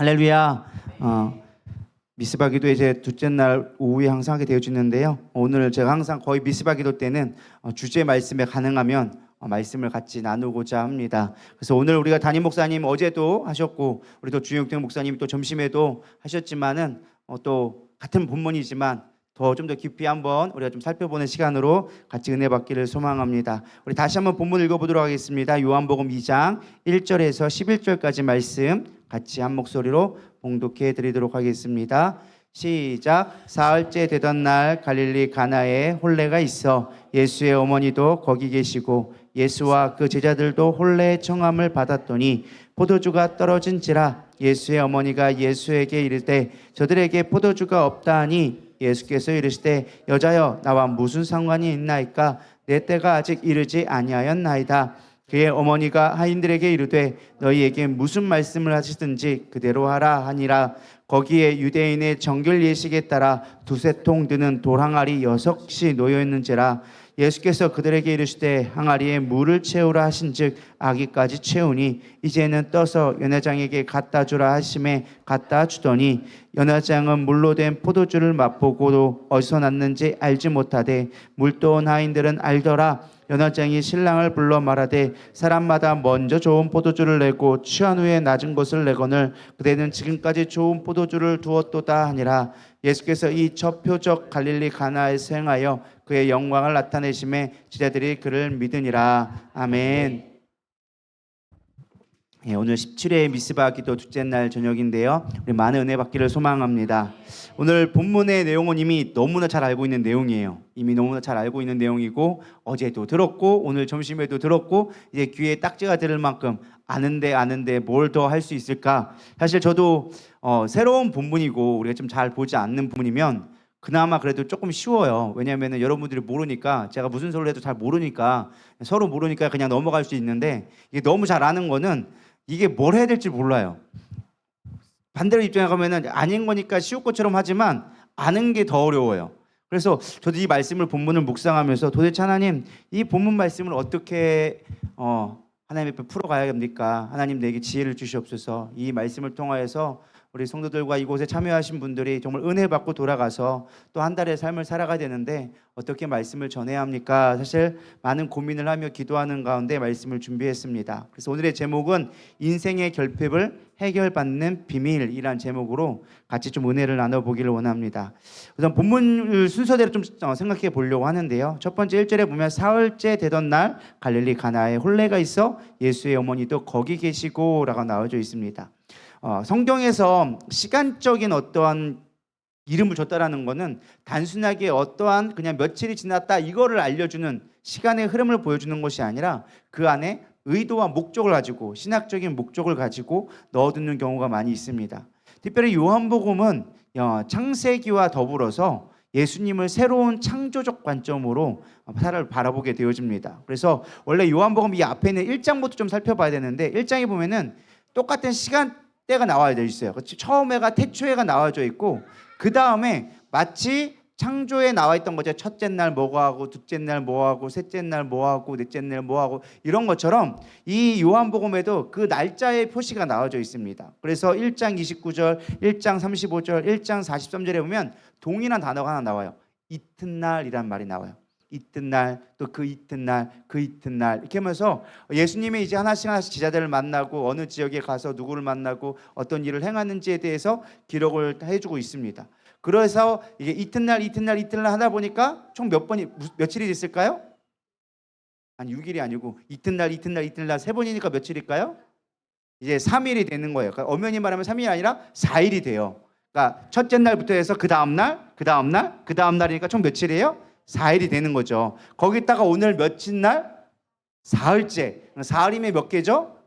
할렐루야. 미스바 기도 이제 둘째 날 오후에 항상 하게 되어지는데요. 오늘 제가 항상 거의 미스바 기도 때는 주제 말씀에 가능하면 말씀을 같이 나누고자 합니다. 그래서 오늘 우리가 담임 목사님 어제도 하셨고 우리 또 주영태 목사님 또 점심에도 하셨지만은 또 같은 본문이지만 좀 더 깊이 한번 우리가 좀 살펴보는 시간으로 같이 은혜 받기를 소망합니다. 우리 다시 한번 본문 읽어보도록 하겠습니다. 요한복음 2장 1절에서 11절까지 말씀 같이 한 목소리로 봉독해 드리도록 하겠습니다. 시작. 사흘째 되던 날 갈릴리 가나에 혼례가 있어 예수의 어머니도 거기 계시고 예수와 그 제자들도 혼례의 청함을 받았더니 포도주가 떨어진지라 예수의 어머니가 예수에게 이르되 저들에게 포도주가 없다 하니 예수께서 이르시되 여자여 나와 무슨 상관이 있나이까 내 때가 아직 이르지 아니하였나이다. 그의 어머니가 하인들에게 이르되 너희에게 무슨 말씀을 하시든지 그대로 하라 하니라. 거기에 유대인의 정결 예식에 따라 두세 통 드는 돌항아리 6이 놓여 있는지라. 예수께서 그들에게 이르시되 항아리에 물을 채우라 하신즉 아기까지 채우니 이제는 떠서 연회장에게 갖다 주라 하심에 갖다 주더니 연회장은 물로 된 포도주를 맛보고도 어디서 났는지 알지 못하되 물도온 하인들은 알더라. 연회장이 신랑을 불러 말하되 사람마다 먼저 좋은 포도주를 내고 취한 후에 낮은 것을 내거늘 그대는 지금까지 좋은 포도주를 두었도다 하니라. 예수께서 이 첫 표적 갈릴리 가나에서 행하여 그의 영광을 나타내심에 제자들이 그를 믿으니라. 아멘. 오늘 17회 미스바 기도 둘째 날 저녁인데요. 우리 많은 은혜 받기를 소망합니다. 오늘 본문의 내용은 이미 너무나 잘 알고 있는 내용이에요. 이미 너무나 잘 알고 있는 내용이고 어제도 들었고 오늘 점심에도 들었고 이제 귀에 딱지가 들을 만큼 아는데 뭘 더 할 수 있을까? 사실 저도 새로운 본문이고 우리가 좀 잘 보지 않는 본문이면 그나마 그래도 조금 쉬워요. 왜냐하면 여러분들이 모르니까 제가 무슨 소리를 해도 잘 모르니까 서로 모르니까 그냥 넘어갈 수 있는데 이게 너무 잘 아는 거는 이게 뭘 해야 될지 몰라요. 반대로 입장에 가면은 아닌 거니까 쉬울 것처럼 하지만 아는 게 더 어려워요. 그래서 저도 이 말씀을 본문을 묵상하면서 도대체 하나님 이 본문 말씀을 어떻게 하나님 앞에 풀어가야 합니까? 하나님 내게 지혜를 주시옵소서. 이 말씀을 통하여서 우리 성도들과 이곳에 참여하신 분들이 정말 은혜 받고 돌아가서 또 한 달의 삶을 살아가야 되는데 어떻게 말씀을 전해야 합니까? 사실 많은 고민을 하며 기도하는 가운데 말씀을 준비했습니다. 그래서 오늘의 제목은 인생의 결핍을 해결받는 비밀이란 제목으로 같이 좀 은혜를 나눠보기를 원합니다. 우선 본문 순서대로 좀 생각해 보려고 하는데요. 첫 번째 1절에 보면 사흘째 되던 날 갈릴리 가나에 혼례가 있어 예수의 어머니도 거기 계시고 라고 나와져 있습니다. 성경에서 시간적인 어떠한 이름을 줬다라는 것은 단순하게 어떠한 그냥 며칠이 지났다 이거를 알려주는 시간의 흐름을 보여주는 것이 아니라 그 안에 의도와 목적을 가지고 신학적인 목적을 가지고 넣어두는 경우가 많이 있습니다. 특별히 요한복음은 창세기와 더불어서 예수님을 새로운 창조적 관점으로 바라보게 되어집니다. 그래서 원래 요한복음 이 앞에 있는 1장부터 좀 살펴봐야 되는데 1장에 보면은 똑같은 시간대가 나와야 돼 있어요. 처음에가 태초에가 나와져 있고 그 다음에 마치 창조에 나와 있던 거죠. 첫째 날 뭐고 하고 둘째 날 뭐 하고 셋째 날 뭐 하고 넷째 날 뭐 하고 이런 것처럼 이 요한복음에도 그 날짜의 표시가 나와져 있습니다. 그래서 1장 29절, 1장 35절, 1장 43절에 보면 동일한 단어가 하나 나와요. 이튿날이란 말이 나와요. 이튿날 또 그 이튿날 그 이튿날 이렇게 하면서 예수님이 이제 하나씩 제자들을 만나고 어느 지역에 가서 누구를 만나고 어떤 일을 행하는지에 대해서 기록을 해주고 있습니다. 그래서 이게 이튿날 하다 보니까 총 며칠이 됐을까요? 한 6일이 아니고 이튿날 세 번이니까 며칠일까요? 이제 3일이 되는 거예요. 그러니까 엄연히 말하면 3일이 아니라 4일이 돼요. 그러니까 첫째 날부터 해서 그 다음 날이니까 총 며칠이에요? 4일이 되는 거죠. 거기다가 오늘 며칠 날? 사흘째. 사흘이면 몇 개죠?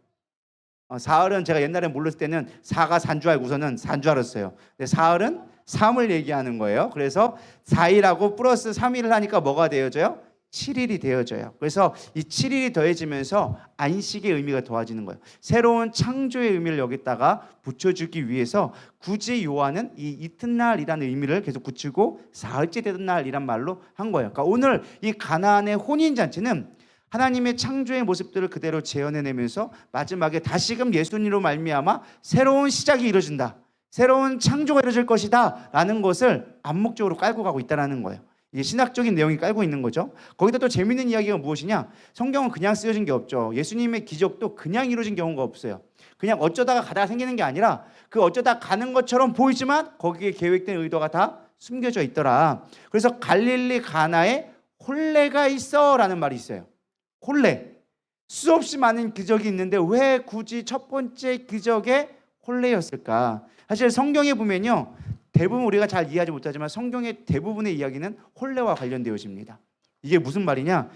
사흘은 제가 옛날에 몰랐을 때는 4가 산 줄 알고서는 산 줄 알았어요. 근데 사흘은 3을 얘기하는 거예요. 그래서 4일하고 플러스 3일을 하니까 뭐가 되어져요? 7일이 되어져요. 그래서 이 7일이 더해지면서 안식의 의미가 더해지는 거예요. 새로운 창조의 의미를 여기다가 붙여주기 위해서 굳이 요한은 이 이튿날이라는 의미를 계속 붙이고 사흘째 되던 날이란 말로 한 거예요. 그러니까 오늘 이 가나안의 혼인잔치는 하나님의 창조의 모습들을 그대로 재현해내면서 마지막에 다시금 예수님으로 말미암아 새로운 시작이 이루어진다, 새로운 창조가 이루어질 것이다 라는 것을 암묵적으로 깔고 가고 있다는 거예요. 이게 신학적인 내용이 깔고 있는 거죠. 거기다 또 재밌는 이야기가 무엇이냐, 성경은 그냥 쓰여진 게 없죠. 예수님의 기적도 그냥 이루어진 경우가 없어요. 그냥 어쩌다가 가다가 생기는 게 아니라 그 어쩌다 가는 것처럼 보이지만 거기에 계획된 의도가 다 숨겨져 있더라. 그래서 갈릴리 가나에 혼례가 있어 라는 말이 있어요. 혼례. 수없이 많은 기적이 있는데 왜 굳이 첫 번째 기적에 혼례였을까? 사실 성경에 보면요, 대부분 우리가 잘 이해하지 못하지만 성경의 대부분의 이야기는 혼례와 관련되어집니다. 이게 무슨 말이냐,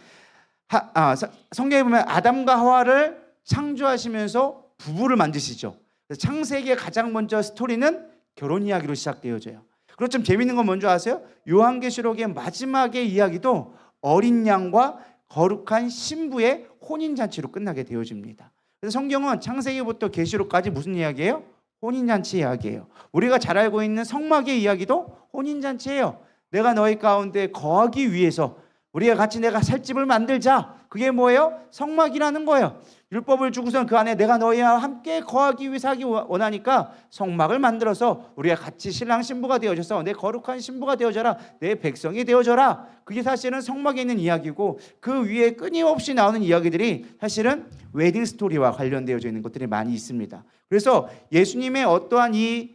성경에 보면 아담과 하와를 창조하시면서 부부를 만드시죠. 창세기의 가장 먼저 스토리는 결혼 이야기로 시작되어져요. 그리고 좀 재밌는 건 뭔지 아세요? 요한계시록의 마지막의 이야기도 어린 양과 거룩한 신부의 혼인잔치로 끝나게 되어집니다. 그래서 성경은 창세기부터 계시록까지 무슨 이야기예요? 혼인잔치 이야기예요. 우리가 잘 알고 있는 성막의 이야기도 혼인잔치예요. 내가 너희 가운데 거하기 위해서 우리가 같이 내가 살 집을 만들자. 그게 뭐예요? 성막이라는 거예요. 율법을 주고선 그 안에 내가 너희와 함께 거하기 위해서 하기 원하니까 성막을 만들어서 우리가 같이 신랑 신부가 되어져서 내 거룩한 신부가 되어져라, 내 백성이 되어져라. 그게 사실은 성막에 있는 이야기고, 그 위에 끊임없이 나오는 이야기들이 사실은 웨딩 스토리와 관련되어져 있는 것들이 많이 있습니다. 그래서 예수님의 어떠한 이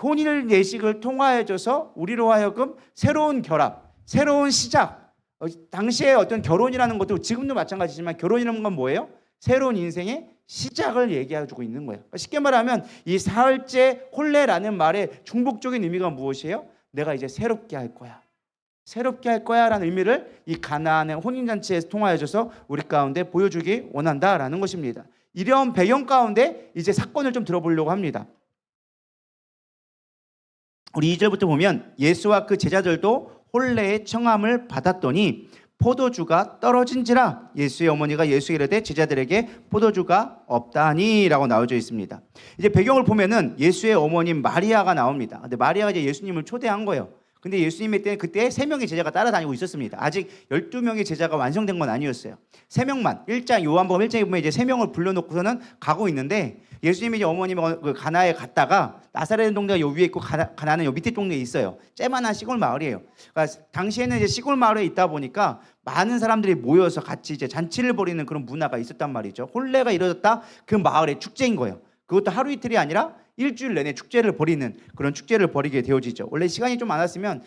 혼인 예식을 통하여져서 우리로 하여금 새로운 결합, 새로운 시작, 당시에 어떤 결혼이라는 것도 지금도 마찬가지지만 결혼이라는 건 뭐예요? 새로운 인생의 시작을 얘기해주고 있는 거예요. 쉽게 말하면 이 사흘째 혼례라는 말의 중복적인 의미가 무엇이에요? 내가 이제 새롭게 할 거야, 새롭게 할 거야 라는 의미를 이 가나안의 혼인잔치에 통하여져서 우리 가운데 보여주기 원한다라는 것입니다. 이런 배경 가운데 이제 사건을 좀 들어보려고 합니다. 우리 2절부터 보면 예수와 그 제자들도 혼례의 청함을 받았더니 포도주가 떨어진지라 예수의 어머니가 예수에게 이르되 제자들에게 포도주가 없다니 라고 나와져 있습니다. 이제 배경을 보면은 예수의 어머님 마리아가 나옵니다. 근데 마리아가 이제 예수님을 초대한 거예요. 근데 예수님의 때는 그때 3명의 제자가 따라다니고 있었습니다. 아직 12명의 제자가 완성된 건 아니었어요. 3명만. 요한복음 1장에 보면 이제 3명을 불러놓고서는 가고 있는데, 예수님이 이제 어머님이 그 가나에 갔다가 나사렛 동네가 요 위에 있고 가나는 요 밑에 동네에 있어요. 쬐만한 시골 마을이에요. 그러니까 당시에는 이제 시골 마을에 있다 보니까 많은 사람들이 모여서 같이 이제 잔치를 벌이는 그런 문화가 있었단 말이죠. 혼례가 이루어졌다. 그 마을의 축제인 거예요. 그것도 하루 이틀이 아니라 일주일 내내 축제를 벌이는 그런 축제를 벌이게 되어지죠. 원래 시간이 좀 많았으면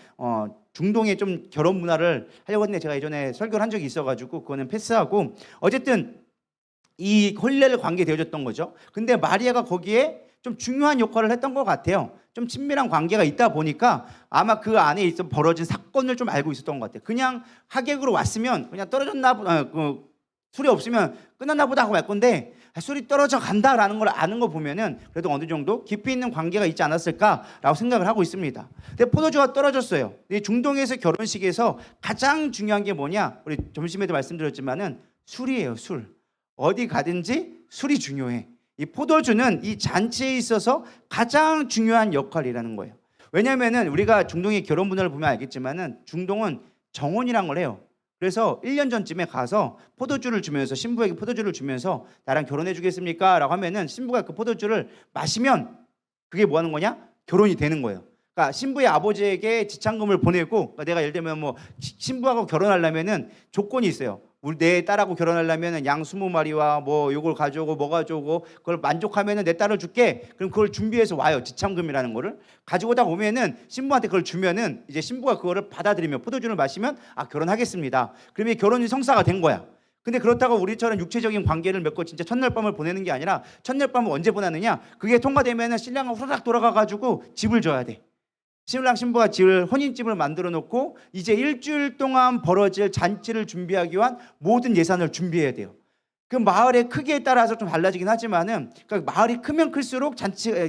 중동에 좀 결혼 문화를 하려고 했는데 제가 예전에 설교를 한 적이 있어가지고 그거는 패스하고, 어쨌든 이 혼례를 관계되어졌던 거죠. 근데 마리아가 거기에 좀 중요한 역할을 했던 것 같아요. 좀 친밀한 관계가 있다 보니까 아마 그 안에 있어 벌어진 사건을 좀 알고 있었던 것 같아요. 그냥 하객으로 왔으면 그냥 떨어졌나 보다, 술이 없으면 끝났나 보다 하고 말 건데 술이 떨어져 간다라는 걸 아는 거 보면은 그래도 어느 정도 깊이 있는 관계가 있지 않았을까라고 생각을 하고 있습니다. 근데 포도주가 떨어졌어요. 이 중동에서 결혼식에서 가장 중요한 게 뭐냐? 우리 점심에도 말씀드렸지만은 술이에요. 술. 어디 가든지 술이 중요해. 이 포도주는 이 잔치에 있어서 가장 중요한 역할이라는 거예요. 왜냐하면은 우리가 중동의 결혼 문화를 보면 알겠지만은 중동은 정혼이란 걸 해요. 그래서 1년 전쯤에 가서 포도주를 주면서, 신부에게 포도주를 주면서 나랑 결혼해 주겠습니까? 라고 하면은 신부가 그 포도주를 마시면 그게 뭐 하는 거냐? 결혼이 되는 거예요. 그러니까 신부의 아버지에게 지참금을 보내고, 그러니까 내가 예를 들면 뭐 신부하고 결혼하려면은 조건이 있어요. 우리 내 딸하고 결혼하려면 양 20마리와 뭐 요걸 가져오고 뭐 가져오고, 그걸 만족하면은 내 딸을 줄게. 그럼 그걸 준비해서 와요. 지참금이라는 거를 가지고 다 오면은 신부한테 그걸 주면은 이제 신부가 그거를 받아들이면, 포도주를 마시면 결혼하겠습니다. 그러면 결혼이 성사가 된 거야. 근데 그렇다고 우리처럼 육체적인 관계를 맺고 진짜 첫날 밤을 보내는 게 아니라, 첫날 밤을 언제 보내느냐? 그게 통과되면은 신랑은 후다닥 돌아가 가지고 집을 줘야 돼. 신랑 신부가 지을 혼인집을 만들어 놓고 이제 일주일 동안 벌어질 잔치를 준비하기 위한 모든 예산을 준비해야 돼요. 그 마을의 크기에 따라서 좀 달라지긴 하지만은, 그러니까 마을이 크면 클수록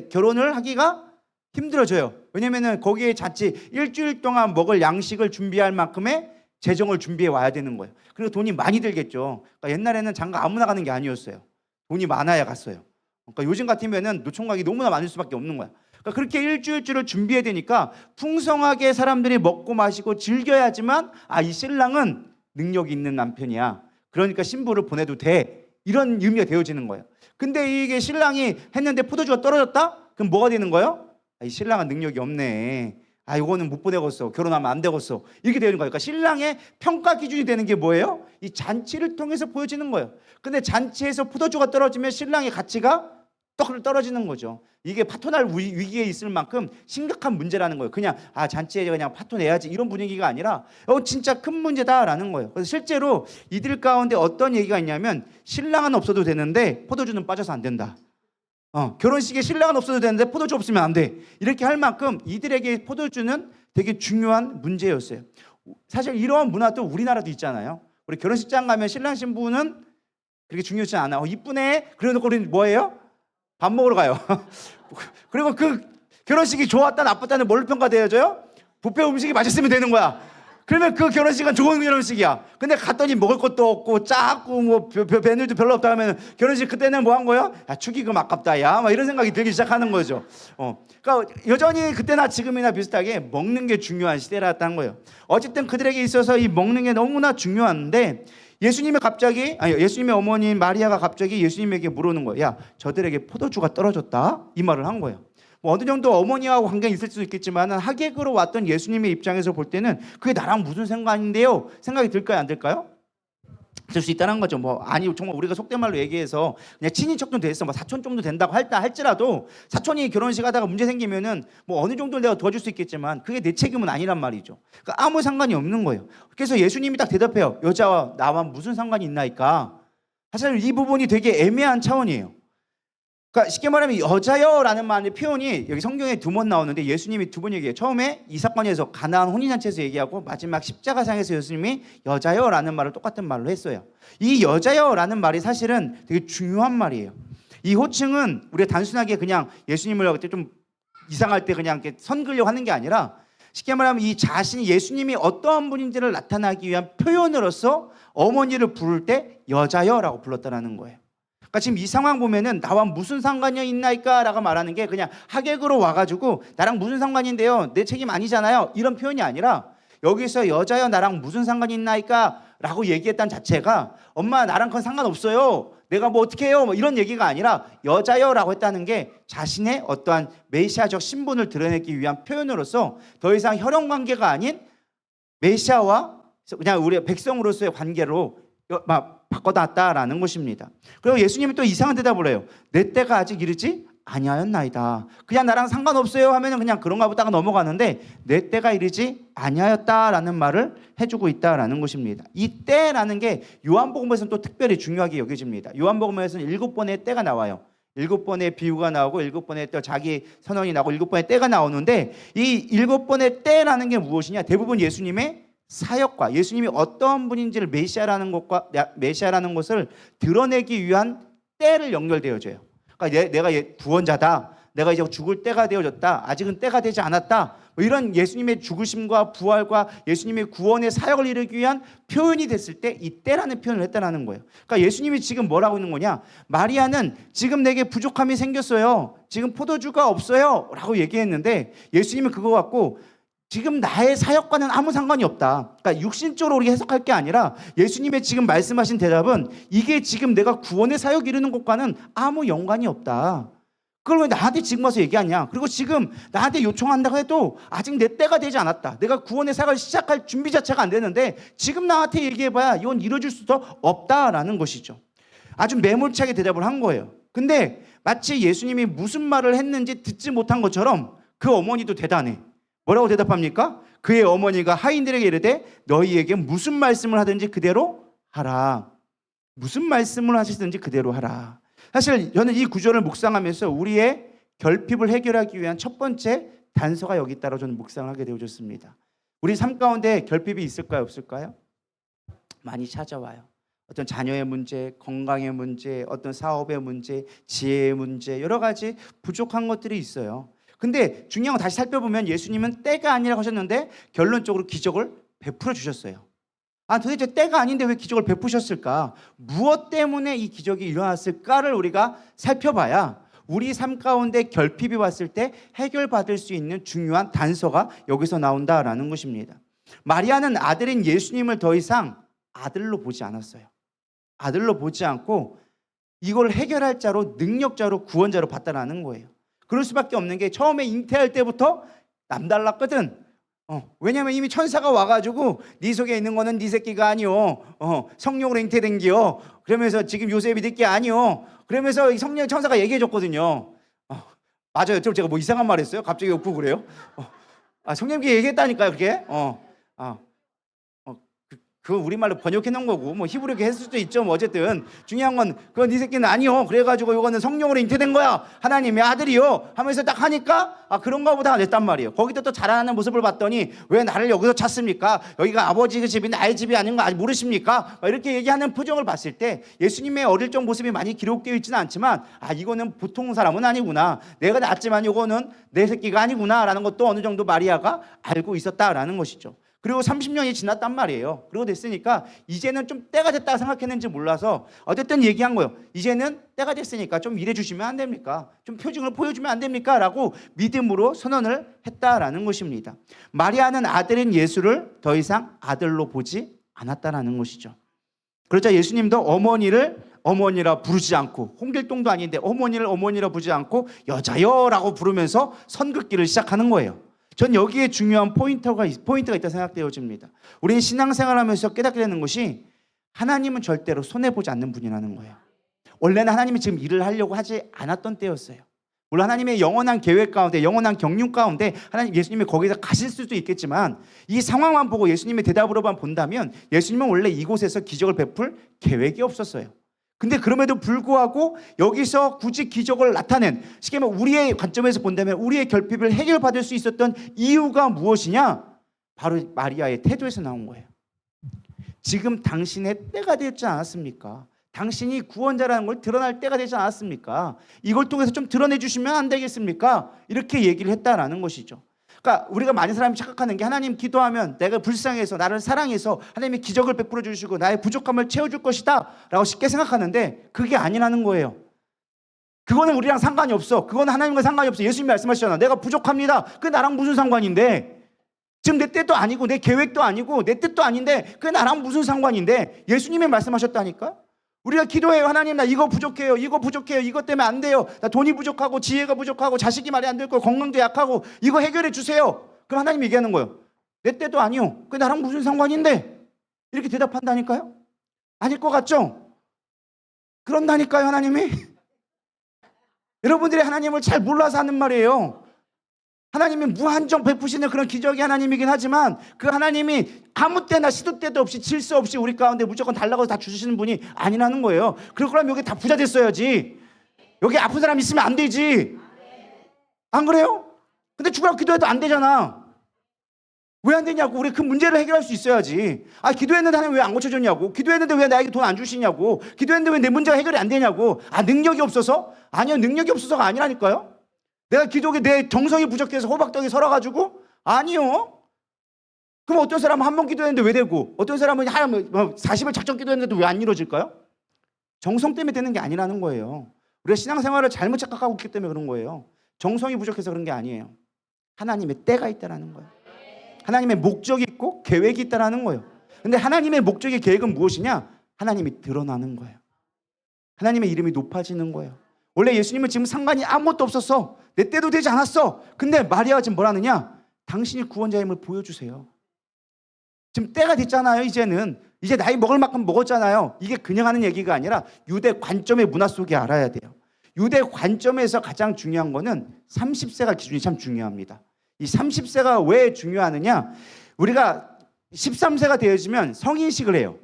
결혼을 하기가 힘들어져요. 왜냐면은 거기에 잔치 일주일 동안 먹을 양식을 준비할 만큼의 재정을 준비해 와야 되는 거예요. 그리고 돈이 많이 들겠죠. 그러니까 옛날에는 장가 아무나 가는 게 아니었어요. 돈이 많아야 갔어요. 그러니까 요즘 같으면은 노총각이 너무나 많을 수밖에 없는 거야. 그러니까 그렇게 일주일치를 준비해야 되니까 풍성하게 사람들이 먹고 마시고 즐겨야지만 이 신랑은 능력이 있는 남편이야. 그러니까 신부를 보내도 돼. 이런 의미가 되어지는 거예요. 근데 이게 신랑이 했는데 포도주가 떨어졌다? 그럼 뭐가 되는 거예요? 아, 이 신랑은 능력이 없네. 아, 이거는 못 보내겠어. 결혼하면 안 되겠어. 이렇게 되는 거예요. 그러니까 신랑의 평가 기준이 되는 게 뭐예요? 이 잔치를 통해서 보여지는 거예요. 근데 잔치에서 포도주가 떨어지면 신랑의 가치가 떨어지는 거죠. 이게 파토날 위기에 있을 만큼 심각한 문제라는 거예요. 그냥 잔치에 그냥 파토 내야지 이런 분위기가 아니라 진짜 큰 문제다라는 거예요. 그래서 실제로 이들 가운데 어떤 얘기가 있냐면 신랑은 없어도 되는데 포도주는 빠져서 안 된다. 결혼식에 신랑은 없어도 되는데 포도주 없으면 안 돼. 이렇게 할 만큼 이들에게 포도주는 되게 중요한 문제였어요. 사실 이러한 문화도 우리나라도 있잖아요. 우리 결혼식장 가면 신랑 신부는 그렇게 중요하지 않아. 이쁘네. 그래놓고 우리는 뭐예요? 밥 먹으러 가요. 그리고 그 결혼식이 좋았다 나빴다는 뭘로 평가되어져요? 뷔페 음식이 맛있으면 되는 거야. 그러면 그 결혼식은 좋은 결혼식이야. 근데 갔더니 먹을 것도 없고 작고 뭐 메뉴도 별로 없다 하면 결혼식 그때는 뭐 한 거예요? 야, 축의금 아깝다. 야, 막 이런 생각이 들기 시작하는 거죠. 그러니까 여전히 그때나 지금이나 비슷하게 먹는 게 중요한 시대라는 거예요. 어쨌든 그들에게 있어서 이 먹는 게 너무나 중요한데 예수님의 어머니 마리아가 갑자기 예수님에게 물어보는 거예요. 야, 저들에게 포도주가 떨어졌다. 이 말을 한 거예요. 뭐 어느 정도 어머니하고 관계가 있을 수도 있겠지만 하객으로 왔던 예수님의 입장에서 볼 때는 그게 나랑 무슨 상관인데요? 생각이 들까요? 안 들까요? 들 수 있다는 거죠. 아니 정말 우리가 속된 말로 얘기해서 그냥 친인척도 됐어, 사촌 정도 된다고 할지라도 사촌이 결혼식 하다가 문제 생기면은 어느 정도 내가 도와줄 수 있겠지만 그게 내 책임은 아니란 말이죠. 그러니까 아무 상관이 없는 거예요. 그래서 예수님이 딱 대답해요. 여자와 나와 무슨 상관이 있나이까. 사실 이 부분이 되게 애매한 차원이에요. 그러니까 쉽게 말하면 여자여라는 말의 표현이 여기 성경에 2번 나오는데 예수님이 2번 얘기해요. 처음에 이 사건에서 가나안 혼인잔치에서 얘기하고 마지막 십자가상에서 예수님이 여자여라는 말을 똑같은 말로 했어요. 이 여자여라는 말이 사실은 되게 중요한 말이에요. 이 호칭은 우리가 단순하게 그냥 예수님을 할 때 좀 이상할 때 그냥 이렇게 선 그려고 하는 게 아니라 쉽게 말하면 이 자신이 예수님이 어떠한 분인지를 나타나기 위한 표현으로서 어머니를 부를 때 여자여라고 불렀다라는 거예요. 그러니까 지금 이 상황 보면은 나와 무슨 상관이 있나이까 라고 말하는 게 그냥 하객으로 와가지고 나랑 무슨 상관인데요, 내 책임 아니잖아요, 이런 표현이 아니라 여기서 여자여 나랑 무슨 상관이 있나이까 라고 얘기했다는 자체가 엄마 나랑 그건 상관없어요, 내가 뭐 어떻게 해요, 이런 얘기가 아니라 여자여 라고 했다는 게 자신의 어떠한 메시아적 신분을 드러내기 위한 표현으로서 더 이상 혈연관계가 아닌 메시아와 그냥 우리 백성으로서의 관계로 바꿔놨다라는 것입니다. 그리고 예수님이 또 이상한 대답을 해요. 내 때가 아직 이르지 아니하였나이다. 그냥 나랑 상관없어요 하면은 그냥 그런가 보다가 넘어가는데 내 때가 이르지 아니하였다라는 말을 해주고 있다라는 것입니다. 이 때라는 게 요한복음에서는 또 특별히 중요하게 여겨집니다. 요한복음에서는 7번의 때가 나와요. 7번의 비유가 나오고 7번의 또 자기 선언이 나오고 7번의 때가 나오는데 이 7번의 때라는 게 무엇이냐? 대부분 예수님의 사역과 예수님이 어떤 분인지를 메시아라는 것을 드러내기 위한 때를 연결되어져요. 그러니까 내가 구원자다, 내가 이제 죽을 때가 되어졌다, 아직은 때가 되지 않았다, 이런 예수님의 죽으심과 부활과 예수님의 구원의 사역을 이루기 위한 표현이 됐을 때 이 때라는 표현을 했다는 거예요. 그러니까 예수님이 지금 뭐라고 있는 거냐? 마리아는 지금 내게 부족함이 생겼어요, 지금 포도주가 없어요 라고 얘기했는데 예수님은 그거 갖고 지금 나의 사역과는 아무 상관이 없다. 그러니까 육신적으로 우리가 해석할 게 아니라 예수님의 지금 말씀하신 대답은 이게 지금 내가 구원의 사역 이루는 것과는 아무 연관이 없다. 그걸 왜 나한테 지금 와서 얘기하냐? 그리고 지금 나한테 요청한다고 해도 아직 내 때가 되지 않았다. 내가 구원의 사역을 시작할 준비 자체가 안 되는데 지금 나한테 얘기해봐야 이건 이루어질 수도 없다라는 것이죠. 아주 매몰차게 대답을 한 거예요. 근데 마치 예수님이 무슨 말을 했는지 듣지 못한 것처럼 그 어머니도 대단해. 뭐라고 대답합니까? 그의 어머니가 하인들에게 이르되 너희에게 무슨 말씀을 하든지 그대로 하라. 무슨 말씀을 하시든지 그대로 하라. 사실 저는 이 구절을 묵상하면서 우리의 결핍을 해결하기 위한 첫 번째 단서가 여기 있다고 저는 묵상을 하게 되어졌습니다. 우리 삶 가운데 결핍이 있을까요, 없을까요? 많이 찾아와요. 어떤 자녀의 문제, 건강의 문제, 어떤 사업의 문제, 지혜의 문제, 여러 가지 부족한 것들이 있어요. 근데 중요한 거 다시 살펴보면 예수님은 때가 아니라고 하셨는데 결론적으로 기적을 베풀어 주셨어요. 도대체 때가 아닌데 왜 기적을 베푸셨을까? 무엇 때문에 이 기적이 일어났을까를 우리가 살펴봐야 우리 삶 가운데 결핍이 왔을 때 해결받을 수 있는 중요한 단서가 여기서 나온다라는 것입니다. 마리아는 아들인 예수님을 더 이상 아들로 보지 않았어요. 아들로 보지 않고 이걸 해결할 자로, 능력자로, 구원자로 봤다라는 거예요. 그럴 수밖에 없는 게 처음에 잉태할 때부터 남달랐거든. 왜냐면 이미 천사가 와가지고 네 속에 있는 거는 네 새끼가 아니오. 성령으로 잉태된 기요. 그러면서 지금 요셉이 네 게 아니오. 그러면서 성령 천사가 얘기해 줬거든요. 맞아요. 제가 뭐 이상한 말 했어요? 갑자기 없고 그래요? 성령님께 얘기했다니까요, 그게. 그거 우리말로 번역해 놓은 거고 뭐 히브리어게 했을 수도 있죠. 뭐 어쨌든 중요한 건 그건 네 새끼는 아니요. 그래가지고 이거는 성령으로 잉태된 거야. 하나님의 아들이요. 하면서 딱 하니까 그런가 보다 됐단 말이에요. 거기다 또 자라나는 모습을 봤더니 왜 나를 여기서 찾습니까? 여기가 아버지 집이 나의 집이 아닌 거 아직 모르십니까? 이렇게 얘기하는 표정을 봤을 때 예수님의 어릴 적 모습이 많이 기록되어 있지는 않지만 이거는 보통 사람은 아니구나. 내가 낳았지만 이거는 내 새끼가 아니구나 라는 것도 어느 정도 마리아가 알고 있었다라는 것이죠. 그리고 30년이 지났단 말이에요. 그리고 됐으니까 이제는 좀 때가 됐다 생각했는지 몰라서 어쨌든 얘기한 거예요. 이제는 때가 됐으니까 좀 일해 주시면 안 됩니까? 좀 표징을 보여주면 안 됩니까? 라고 믿음으로 선언을 했다라는 것입니다. 마리아는 아들인 예수를 더 이상 아들로 보지 않았다라는 것이죠. 그러자 예수님도 어머니라 부르지 않고, 홍길동도 아닌데 어머니를 어머니라 부르지 않고 여자여라고 부르면서 선긋기를 시작하는 거예요. 전 여기에 중요한 포인트가 있다 생각되어집니다. 우리는 신앙생활하면서 깨닫게 되는 것이 하나님은 절대로 손해보지 않는 분이라는 거예요. 원래는 하나님이 지금 일을 하려고 하지 않았던 때였어요. 물론 하나님의 영원한 계획 가운데, 영원한 경륜 가운데 예수님이 거기서 가실 수도 있겠지만 이 상황만 보고 예수님의 대답으로만 본다면 예수님은 원래 이곳에서 기적을 베풀 계획이 없었어요. 근데 그럼에도 불구하고 여기서 굳이 기적을 나타낸, 쉽게 말하면 우리의 관점에서 본다면 우리의 결핍을 해결받을 수 있었던 이유가 무엇이냐? 바로 마리아의 태도에서 나온 거예요. 지금 당신의 때가 되지 않았습니까? 당신이 구원자라는 걸 드러날 때가 되지 않았습니까? 이걸 통해서 좀 드러내 주시면 안 되겠습니까? 이렇게 얘기를 했다라는 것이죠. 그러니까 우리가 많은 사람이 착각하는 게 하나님 기도하면 내가 불쌍해서 나를 사랑해서 하나님이 기적을 베풀어 주시고 나의 부족함을 채워줄 것이다 라고 쉽게 생각하는데 그게 아니라는 거예요. 그거는 우리랑 상관이 없어. 그건 하나님과 상관이 없어. 예수님이 말씀하시잖아. 내가 부족합니다. 그게 나랑 무슨 상관인데? 지금 내 뜻도 아니고 내 계획도 아니고 내 뜻도 아닌데 그게 나랑 무슨 상관인데? 예수님이 말씀하셨다니까. 우리가 기도해요. 하나님 나 이거 부족해요. 이거 부족해요. 이것 때문에 안 돼요. 나 돈이 부족하고 지혜가 부족하고 자식이 말이 안 될 거고 건강도 약하고 이거 해결해 주세요. 그럼 하나님이 얘기하는 거예요. 내 때도 아니요. 그게 나랑 무슨 상관인데? 이렇게 대답한다니까요. 아닐 것 같죠? 그런다니까요. 하나님이. 여러분들이 하나님을 잘 몰라서 하는 말이에요. 하나님이 무한정 베푸시는 그런 기적의 하나님이긴 하지만 그 하나님이 아무 때나 시도 때도 없이 질서 없이 우리 가운데 무조건 달라고 다 주시는 분이 아니라는 거예요. 그럴 거라면 여기 다 부자 됐어야지. 여기 아픈 사람 있으면 안 되지. 안 그래요? 근데 죽으라고 기도해도 안 되잖아. 왜 안 되냐고. 우리 그 문제를 해결할 수 있어야지. 기도했는데 하나님 왜 안 고쳐줬냐고. 기도했는데 왜 나에게 돈 안 주시냐고. 기도했는데 왜 내 문제가 해결이 안 되냐고. 능력이 없어서? 아니요, 능력이 없어서가 아니라니까요. 내가 기도에 내 정성이 부족해서 호박떡에 설어가지고? 아니요. 그럼 어떤 사람은 한 번 기도했는데 왜 되고 어떤 사람은 40일 작정 기도했는데도 왜 안 이루어질까요? 정성 때문에 되는 게 아니라는 거예요. 우리가 신앙생활을 잘못 착각하고 있기 때문에 그런 거예요. 정성이 부족해서 그런 게 아니에요. 하나님의 때가 있다는 거예요. 하나님의 목적이 있고 계획이 있다는 거예요. 근데 하나님의 목적의 계획은 무엇이냐? 하나님이 드러나는 거예요. 하나님의 이름이 높아지는 거예요. 원래 예수님은 지금 상관이 아무것도 없었어. 내 때도 되지 않았어. 근데 마리아가 지금 뭐라느냐? 당신이 구원자임을 보여주세요. 지금 때가 됐잖아요. 이제 나이 먹을 만큼 먹었잖아요. 이게 그냥 하는 얘기가 아니라 유대 관점의 문화 속에 알아야 돼요. 유대 관점에서 가장 중요한 거는 30세가 기준이 참 중요합니다. 이 30세가 왜 중요하느냐? 우리가 13세가 되어지면 성인식을 해요.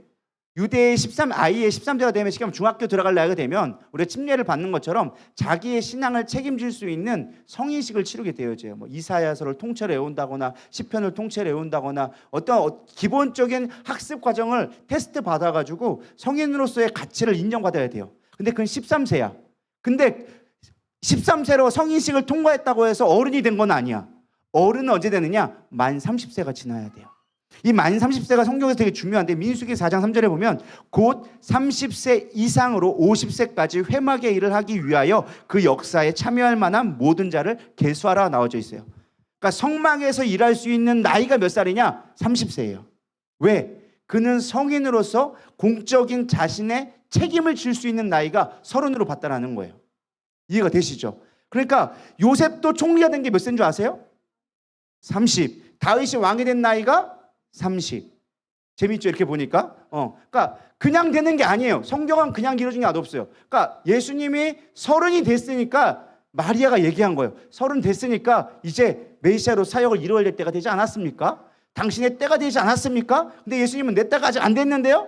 유대의 아이의 13세가 되면 중학교 들어갈 나이가 되면 우리가 침례를 받는 것처럼 자기의 신앙을 책임질 수 있는 성인식을 치르게 되어져요. 뭐 이사야서를 통째로 외운다거나 시편을 통째로 외운다거나 어떤 기본적인 학습 과정을 테스트 받아가지고 성인으로서의 가치를 인정받아야 돼요. 근데 그건 13세야. 근데 13세로 성인식을 통과했다고 해서 어른이 된 건 아니야. 어른은 언제 되느냐? 만 30세가 지나야 돼요. 이 만 30세가 성경에서 되게 중요한데 민수기 4장 3절에 보면 곧 30세 이상으로 50세까지 회막의 일을 하기 위하여 그 역사에 참여할 만한 모든 자를 계수하라 나와져 있어요. 그러니까 성막에서 일할 수 있는 나이가 몇 살이냐? 30세예요. 왜? 그는 성인으로서 공적인 자신의 책임을 질 수 있는 나이가 30으로 봤다라는 거예요. 이해가 되시죠? 그러니까 요셉도 총리가 된 게 몇 세인 줄 아세요? 30. 다윗이 왕이 된 나이가 30. 재밌죠? 이렇게 보니까. 그러니까 그냥 되는 게 아니에요. 성경은 그냥 이루어진 게 없어요. 그러니까 예수님이 30이 됐으니까 마리아가 얘기한 거예요. 30 됐으니까 이제 메시아로 사역을 이루어야 때가 되지 않았습니까? 당신의 때가 되지 않았습니까? 근데 예수님은 내 때가 아직 안 됐는데요?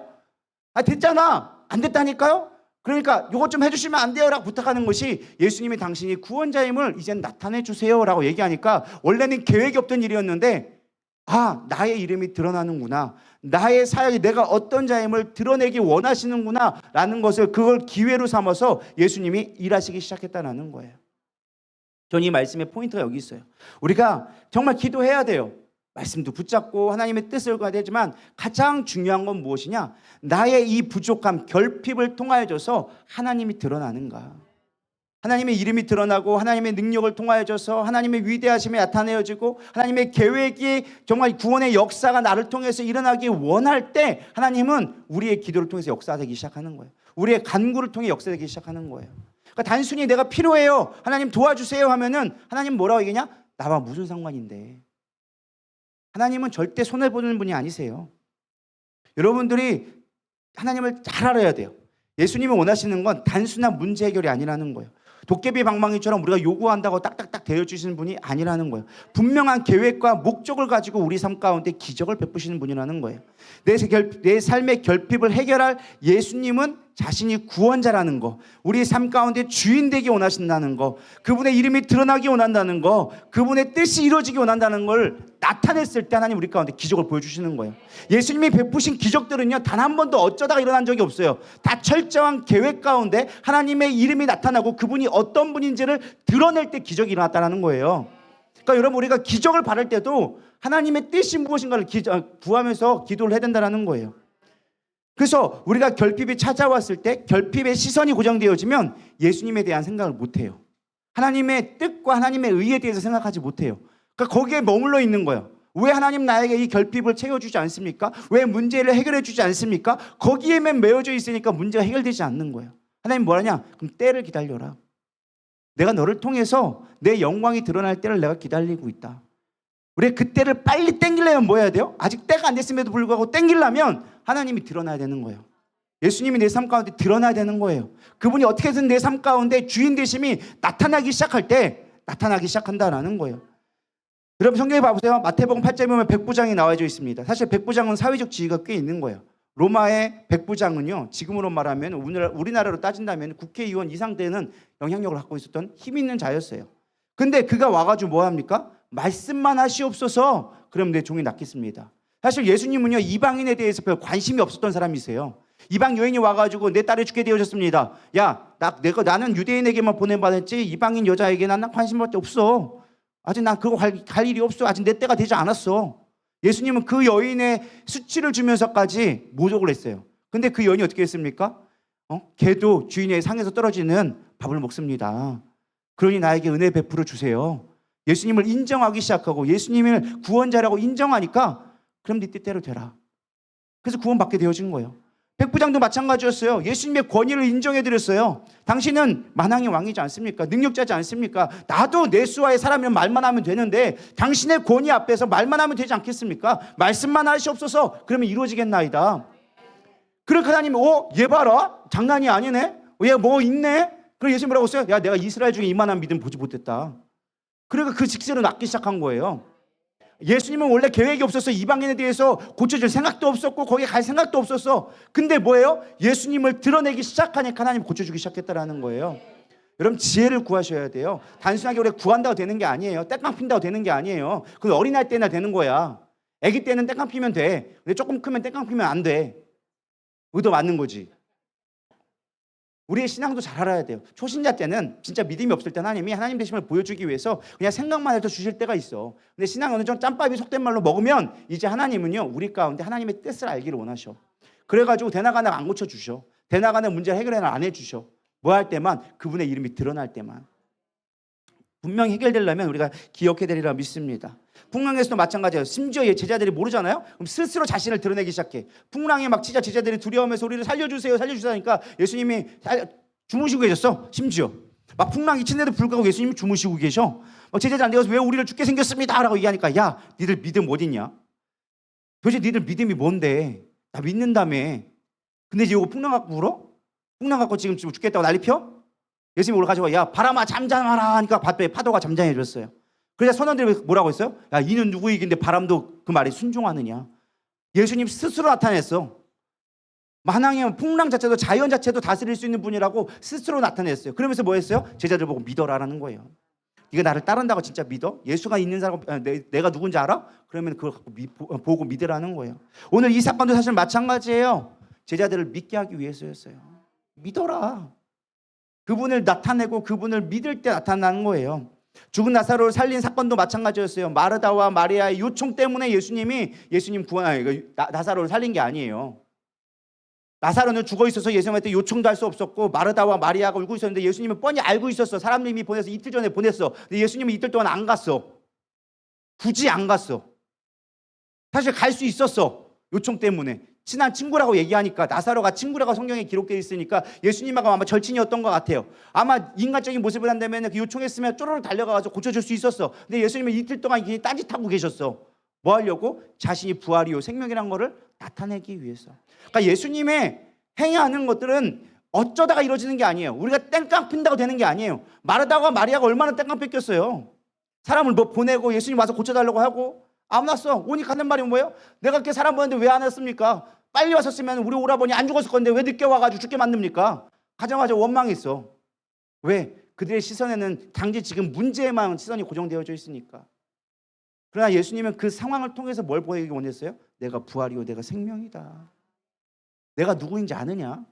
됐잖아. 안 됐다니까요? 그러니까 이것 좀 해주시면 안 돼요? 라고 부탁하는 것이 예수님이 당신이 구원자임을 이젠 나타내 주세요 라고 얘기하니까 원래는 계획이 없던 일이었는데 나의 이름이 드러나는구나. 나의 사역이 내가 어떤 자임을 드러내기 원하시는구나 라는 것을 그걸 기회로 삼아서 예수님이 일하시기 시작했다는 거예요. 전 이 말씀의 포인트가 여기 있어요. 우리가 정말 기도해야 돼요. 말씀도 붙잡고 하나님의 뜻을 가야 되지만 가장 중요한 건 무엇이냐? 나의 이 부족함, 결핍을 통하여져서 하나님이 드러나는가? 하나님의 이름이 드러나고 하나님의 능력을 통하여져서 하나님의 위대하심이 나타내어지고 하나님의 계획이 정말 구원의 역사가 나를 통해서 일어나기 원할 때 하나님은 우리의 기도를 통해서 역사되기 시작하는 거예요. 우리의 간구를 통해 역사되기 시작하는 거예요. 그러니까 단순히 내가 필요해요, 하나님 도와주세요 하면은 하나님 뭐라고 얘기하냐? 나와 무슨 상관인데. 하나님은 절대 손해보는 분이 아니세요. 여러분들이 하나님을 잘 알아야 돼요. 예수님이 원하시는 건 단순한 문제 해결이 아니라는 거예요. 도깨비 방망이처럼 우리가 요구한다고 딱딱딱 대어주시는 분이 아니라는 거예요. 분명한 계획과 목적을 가지고 우리 삶 가운데 기적을 베푸시는 분이라는 거예요. 내 삶의 결핍을 해결할 예수님은 자신이 구원자라는 거, 우리의 삶 가운데 주인 되기 원하신다는 거, 그분의 이름이 드러나기 원한다는 거, 그분의 뜻이 이루어지기 원한다는 걸 나타냈을 때 하나님 우리 가운데 기적을 보여주시는 거예요. 예수님이 베푸신 기적들은요, 단 한 번도 어쩌다가 일어난 적이 없어요. 다 철저한 계획 가운데 하나님의 이름이 나타나고 그분이 어떤 분인지를 드러낼 때 기적이 일어났다는 거예요. 그러니까 여러분, 우리가 기적을 바랄 때도 하나님의 뜻이 무엇인가를 구하면서 기도를 해야 된다는 거예요. 그래서 우리가 결핍이 찾아왔을 때 결핍의 시선이 고정되어지면 예수님에 대한 생각을 못해요. 하나님의 뜻과 하나님의 의에 대해서 생각하지 못해요. 그러니까 거기에 머물러 있는 거예요. 왜 하나님 나에게 이 결핍을 채워주지 않습니까? 왜 문제를 해결해 주지 않습니까? 거기에만 매여져 있으니까 문제가 해결되지 않는 거예요. 하나님 뭐라냐? 그럼 때를 기다려라. 내가 너를 통해서 내 영광이 드러날 때를 내가 기다리고 있다. 우리가 그 때를 빨리 땡기려면 뭐 해야 돼요? 아직 때가 안 됐음에도 불구하고 땡기려면 하나님이 드러나야 되는 거예요. 예수님이 내 삶 가운데 드러나야 되는 거예요. 그분이 어떻게든 내 삶 가운데 주인 되심이 나타나기 시작할 때 나타나기 시작한다라는 거예요. 여러분 성경에 봐보세요. 마태복음 8장에 보면 백부장이 나와져 있습니다. 사실 백부장은 사회적 지위가 꽤 있는 거예요. 로마의 백부장은요, 지금으로 말하면 우리나라로 따진다면 국회의원 이상 되는 영향력을 갖고 있었던 힘 있는 자였어요. 근데 그가 와가지고 뭐 합니까? 말씀만 하시옵소서, 그럼 내 종이 낫겠습니다. 사실 예수님은요, 이방인에 대해서 별 관심이 없었던 사람이세요. 이방 여인이 와가지고 내 딸을 죽게 되어졌습니다. 야, 나는 유대인에게만 보내받았지 이방인 여자에게는 난 관심밖에 없어. 아직 난 그거 갈 일이 없어. 아직 내 때가 되지 않았어. 예수님은 그 여인의 수치를 주면서까지 모독을 했어요. 근데 그 여인이 어떻게 했습니까? 걔도 주인의 상에서 떨어지는 밥을 먹습니다. 그러니 나에게 은혜 베풀어 주세요. 예수님을 인정하기 시작하고 예수님을 구원자라고 인정하니까 그럼 네 뜻대로 되라. 그래서 구원받게 되어진 거예요. 백부장도 마찬가지였어요. 예수님의 권위를 인정해드렸어요. 당신은 만왕의 왕이지 않습니까? 능력자지 않습니까? 나도 내 수하의 사람이면 말만 하면 되는데 당신의 권위 앞에서 말만 하면 되지 않겠습니까? 말씀만 하시옵소서. 그러면 이루어지겠나이다. 그러니까 하나님이 얘 봐라. 장난이 아니네. 얘 뭐 있네. 그래서 예수님 뭐라고 했어요? 야, 내가 이스라엘 중에 이만한 믿음 보지 못했다. 그러니까 그 직세를 낳기 시작한 거예요. 예수님은 원래 계획이 없었어. 이방인에 대해서 고쳐줄 생각도 없었고 거기에 갈 생각도 없었어. 근데 뭐예요? 예수님을 드러내기 시작하니까 하나님 고쳐주기 시작했다라는 거예요. 여러분 지혜를 구하셔야 돼요. 단순하게 우리가 구한다고 되는 게 아니에요. 땡깡 핀다고 되는 게 아니에요. 그건 어린아이 때나 되는 거야. 아기 때는 땡깡 피면 돼. 근데 조금 크면 땡깡 피면 안 돼. 의도 맞는 거지. 우리의 신앙도 잘 알아야 돼요. 초신자 때는 진짜 믿음이 없을 때 하나님이 하나님 되심을 보여주기 위해서 그냥 생각만 해도 주실 때가 있어. 근데 신앙 어느 정도 짬밥이 속된 말로 먹으면 이제 하나님은요, 우리 가운데 하나님의 뜻을 알기를 원하셔. 그래가지고 대나가나 안 고쳐주셔. 대나가나 문제 해결을 안 해주셔. 뭐 할 때만? 그분의 이름이 드러날 때만. 분명히 해결되려면 우리가 기억해야 되리라 믿습니다. 풍랑에서도 마찬가지예요. 심지어 제자들이 모르잖아요. 그럼 스스로 자신을 드러내기 시작해. 풍랑에 막 진짜 제자들이 두려움에서 우리를 살려주세요, 살려주세요 하니까 예수님이 주무시고 계셨어. 심지어 막 풍랑이 친데도 불구하고 예수님이 주무시고 계셔. 막 제자들한테 가서 왜 우리를 죽게 생겼습니다 라고 얘기하니까, 야, 니들 믿음 어딨냐? 도대체 니들 믿음이 뭔데? 나 믿는다며. 근데 이제 이거 풍랑 갖고 울어? 풍랑 갖고 지금 죽겠다고 난리 펴? 예수님이 올라가지고, 야, 바람아 잠잠하라 하니까 파도가 잠잠해졌어요. 그래서 선원들이 뭐라고 했어요? 야, 이는 누구 얘기인데 바람도 그 말에 순종하느냐? 예수님 스스로 나타냈어. 하나님은 풍랑 자체도, 자연 자체도 다스릴 수 있는 분이라고 스스로 나타냈어요. 그러면서 뭐 했어요? 제자들 보고 믿어라라는 거예요. 네가 나를 따른다고 진짜 믿어? 예수가 있는 사람, 내가 누군지 알아? 그러면 그걸 갖고 보고 믿으라는 거예요. 오늘 이 사건도 사실 마찬가지예요. 제자들을 믿게 하기 위해서였어요. 믿어라. 그분을 나타내고 그분을 믿을 때 나타나는 거예요. 죽은 나사로를 살린 사건도 마찬가지였어요. 마르다와 마리아의 요청 때문에 예수님 나사로를 살린 게 아니에요. 나사로는 죽어 있어서 예수님한테 요청도 할 수 없었고, 마르다와 마리아가 울고 있었는데 예수님은 뻔히 알고 있었어. 사람들이 이미 보내서 이틀 전에 보냈어. 근데 예수님은 이틀 동안 안 갔어. 굳이 안 갔어. 사실 갈 수 있었어. 요청 때문에. 친한 친구라고 얘기하니까, 나사로가 친구라고 성경에 기록되어 있으니까 예수님하고 아마 절친이었던 것 같아요. 아마 인간적인 모습을 한다면 그 요청했으면 쪼르르 달려가서 고쳐줄 수 있었어. 근데 예수님은 이틀 동안 그냥 딴짓하고 계셨어. 뭐 하려고? 자신이 부활이요 생명이라는 거를 나타내기 위해서. 그러니까 예수님의 행하는 것들은 어쩌다가 이루어지는 게 아니에요. 우리가 땡깡 핀다고 되는 게 아니에요. 마르다와 마리아가 얼마나 땡깡 뺏겼어요. 사람을 뭐 보내고 예수님 와서 고쳐달라고 하고 안 왔어. 오니까 하는 말이 뭐예요? 내가 그렇게 사람 보냈는데 왜 안 왔습니까? 빨리 왔었으면 우리 오라버니 안 죽었을 건데 왜 늦게 와가지고 죽게 만듭니까? 가자마자 원망했어. 왜? 그들의 시선에는 당시 지금 문제에만 시선이 고정되어져 있으니까. 그러나 예수님은 그 상황을 통해서 뭘 보이기 원했어요? 내가 부활이요 내가 생명이다. 내가 누구인지 아느냐?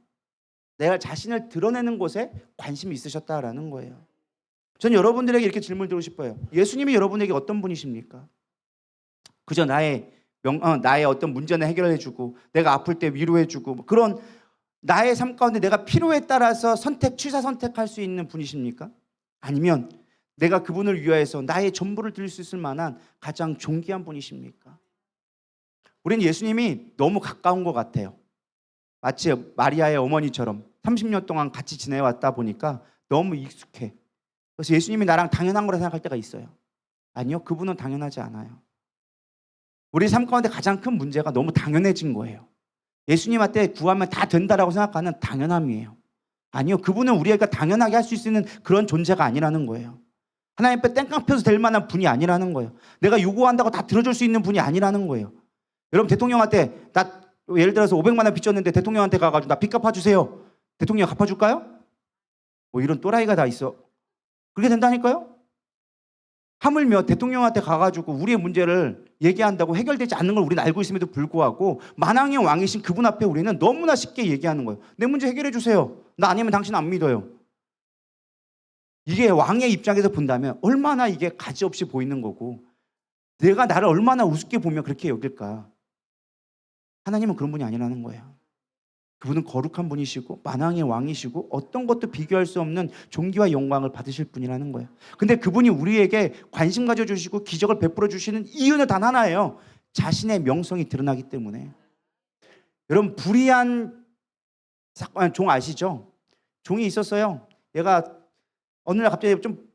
내가 자신을 드러내는 곳에 관심이 있으셨다라는 거예요. 저는 여러분들에게 이렇게 질문 드리고 싶어요. 예수님이 여러분에게 어떤 분이십니까? 그저 나의 어떤 문제는 해결해주고 내가 아플 때 위로해주고 그런 나의 삶 가운데 내가 필요에 따라서 취사 선택할 수 있는 분이십니까? 아니면 내가 그분을 위하여서 나의 전부를 드릴 수 있을 만한 가장 존귀한 분이십니까? 우리는 예수님이 너무 가까운 것 같아요. 마치 마리아의 어머니처럼 30년 동안 같이 지내왔다 보니까 너무 익숙해. 그래서 예수님이 나랑 당연한 거라 생각할 때가 있어요. 아니요, 그분은 당연하지 않아요. 우리 삶 가운데 가장 큰 문제가 너무 당연해진 거예요. 예수님한테 구하면 다 된다라고 생각하는 당연함이에요. 아니요, 그분은 우리가 당연하게 할 수 있는 그런 존재가 아니라는 거예요. 하나님 앞에 땡깡 펴서 될 만한 분이 아니라는 거예요. 내가 요구한다고 다 들어줄 수 있는 분이 아니라는 거예요. 여러분, 대통령한테 나 예를 들어서 500만 원 빚졌는데 대통령한테 가가지고 나 빚 갚아주세요. 대통령 갚아줄까요? 뭐 이런 또라이가 다 있어. 그렇게 된다니까요? 하물며 대통령한테 가가지고 우리의 문제를 얘기한다고 해결되지 않는 걸 우리는 알고 있음에도 불구하고 만왕의 왕이신 그분 앞에 우리는 너무나 쉽게 얘기하는 거예요. 내 문제 해결해 주세요. 나 아니면 당신 안 믿어요. 이게 왕의 입장에서 본다면 얼마나 이게 가지없이 보이는 거고 내가 나를 얼마나 우습게 보면 그렇게 여길까. 하나님은 그런 분이 아니라는 거예요. 그분은 거룩한 분이시고 만왕의 왕이시고 어떤 것도 비교할 수 없는 존귀와 영광을 받으실 분이라는 거예요. 근데 그분이 우리에게 관심 가져주시고 기적을 베풀어 주시는 이유는 단 하나예요. 자신의 명성이 드러나기 때문에. 여러분, 불의한 종 아시죠? 종이 있었어요. 얘가 어느 날 갑자기 좀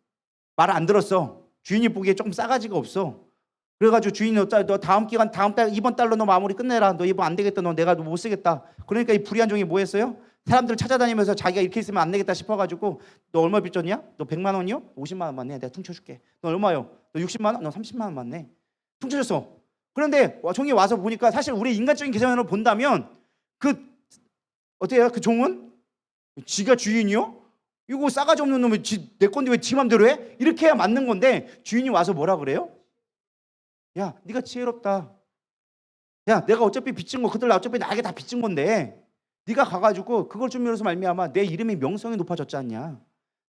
말을 안 들었어. 주인이 보기에 조금 싸가지가 없어. 그래가지고 주인이 너 다음 달 이번 달로 너 마무리 끝내라. 너 이번 안 되겠다. 너 내가 못 쓰겠다. 그러니까 이 불의한 종이 뭐 했어요? 사람들을 찾아다니면서 자기가 이렇게 있으면 안 되겠다 싶어가지고 너 얼마 빚졌냐? 너 100만 원이요? 50만 원 맞네. 내가 퉁쳐줄게. 너 얼마요? 너 60만 원? 너 30만 원 맞네. 퉁쳐줬어. 그런데 종이 와서 보니까 사실 우리 인간적인 계산으로 본다면 어때요? 그 종은 지가 주인이요? 이거 싸가지 없는 놈이 내 건데 왜 지 맘대로 해? 이렇게 해야 맞는 건데 주인이 와서 뭐라 그래요? 야, 네가 지혜롭다. 야, 내가 어차피 빚진 거 그들 어차피 나에게 다 빚진 건데 네가 가가지고 그걸 좀 이뤄서 말미암아 내 이름이 명성이 높아졌지 않냐?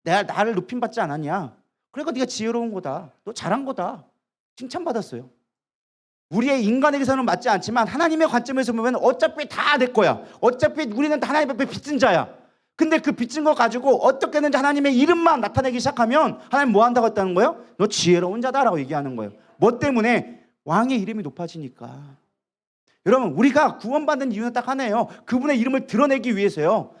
내가 나를 높임 받지 않았냐? 그러니까 네가 지혜로운 거다. 너 잘한 거다. 칭찬받았어요. 우리의 인간의 계산은 맞지 않지만 하나님의 관점에서 보면 어차피 다 내 거야. 어차피 우리는 다 하나님 앞에 빚진 자야. 근데 그 빚진 거 가지고 어떻게든지 하나님의 이름만 나타내기 시작하면 하나님 뭐 한다고 했다는 거예요? 너 지혜로운 자다라고 얘기하는 거예요. 뭐 때문에? 왕의 이름이 높아지니까. 여러분, 우리가 구원받는 이유는 딱 하나예요. 그분의 이름을 드러내기 위해서요.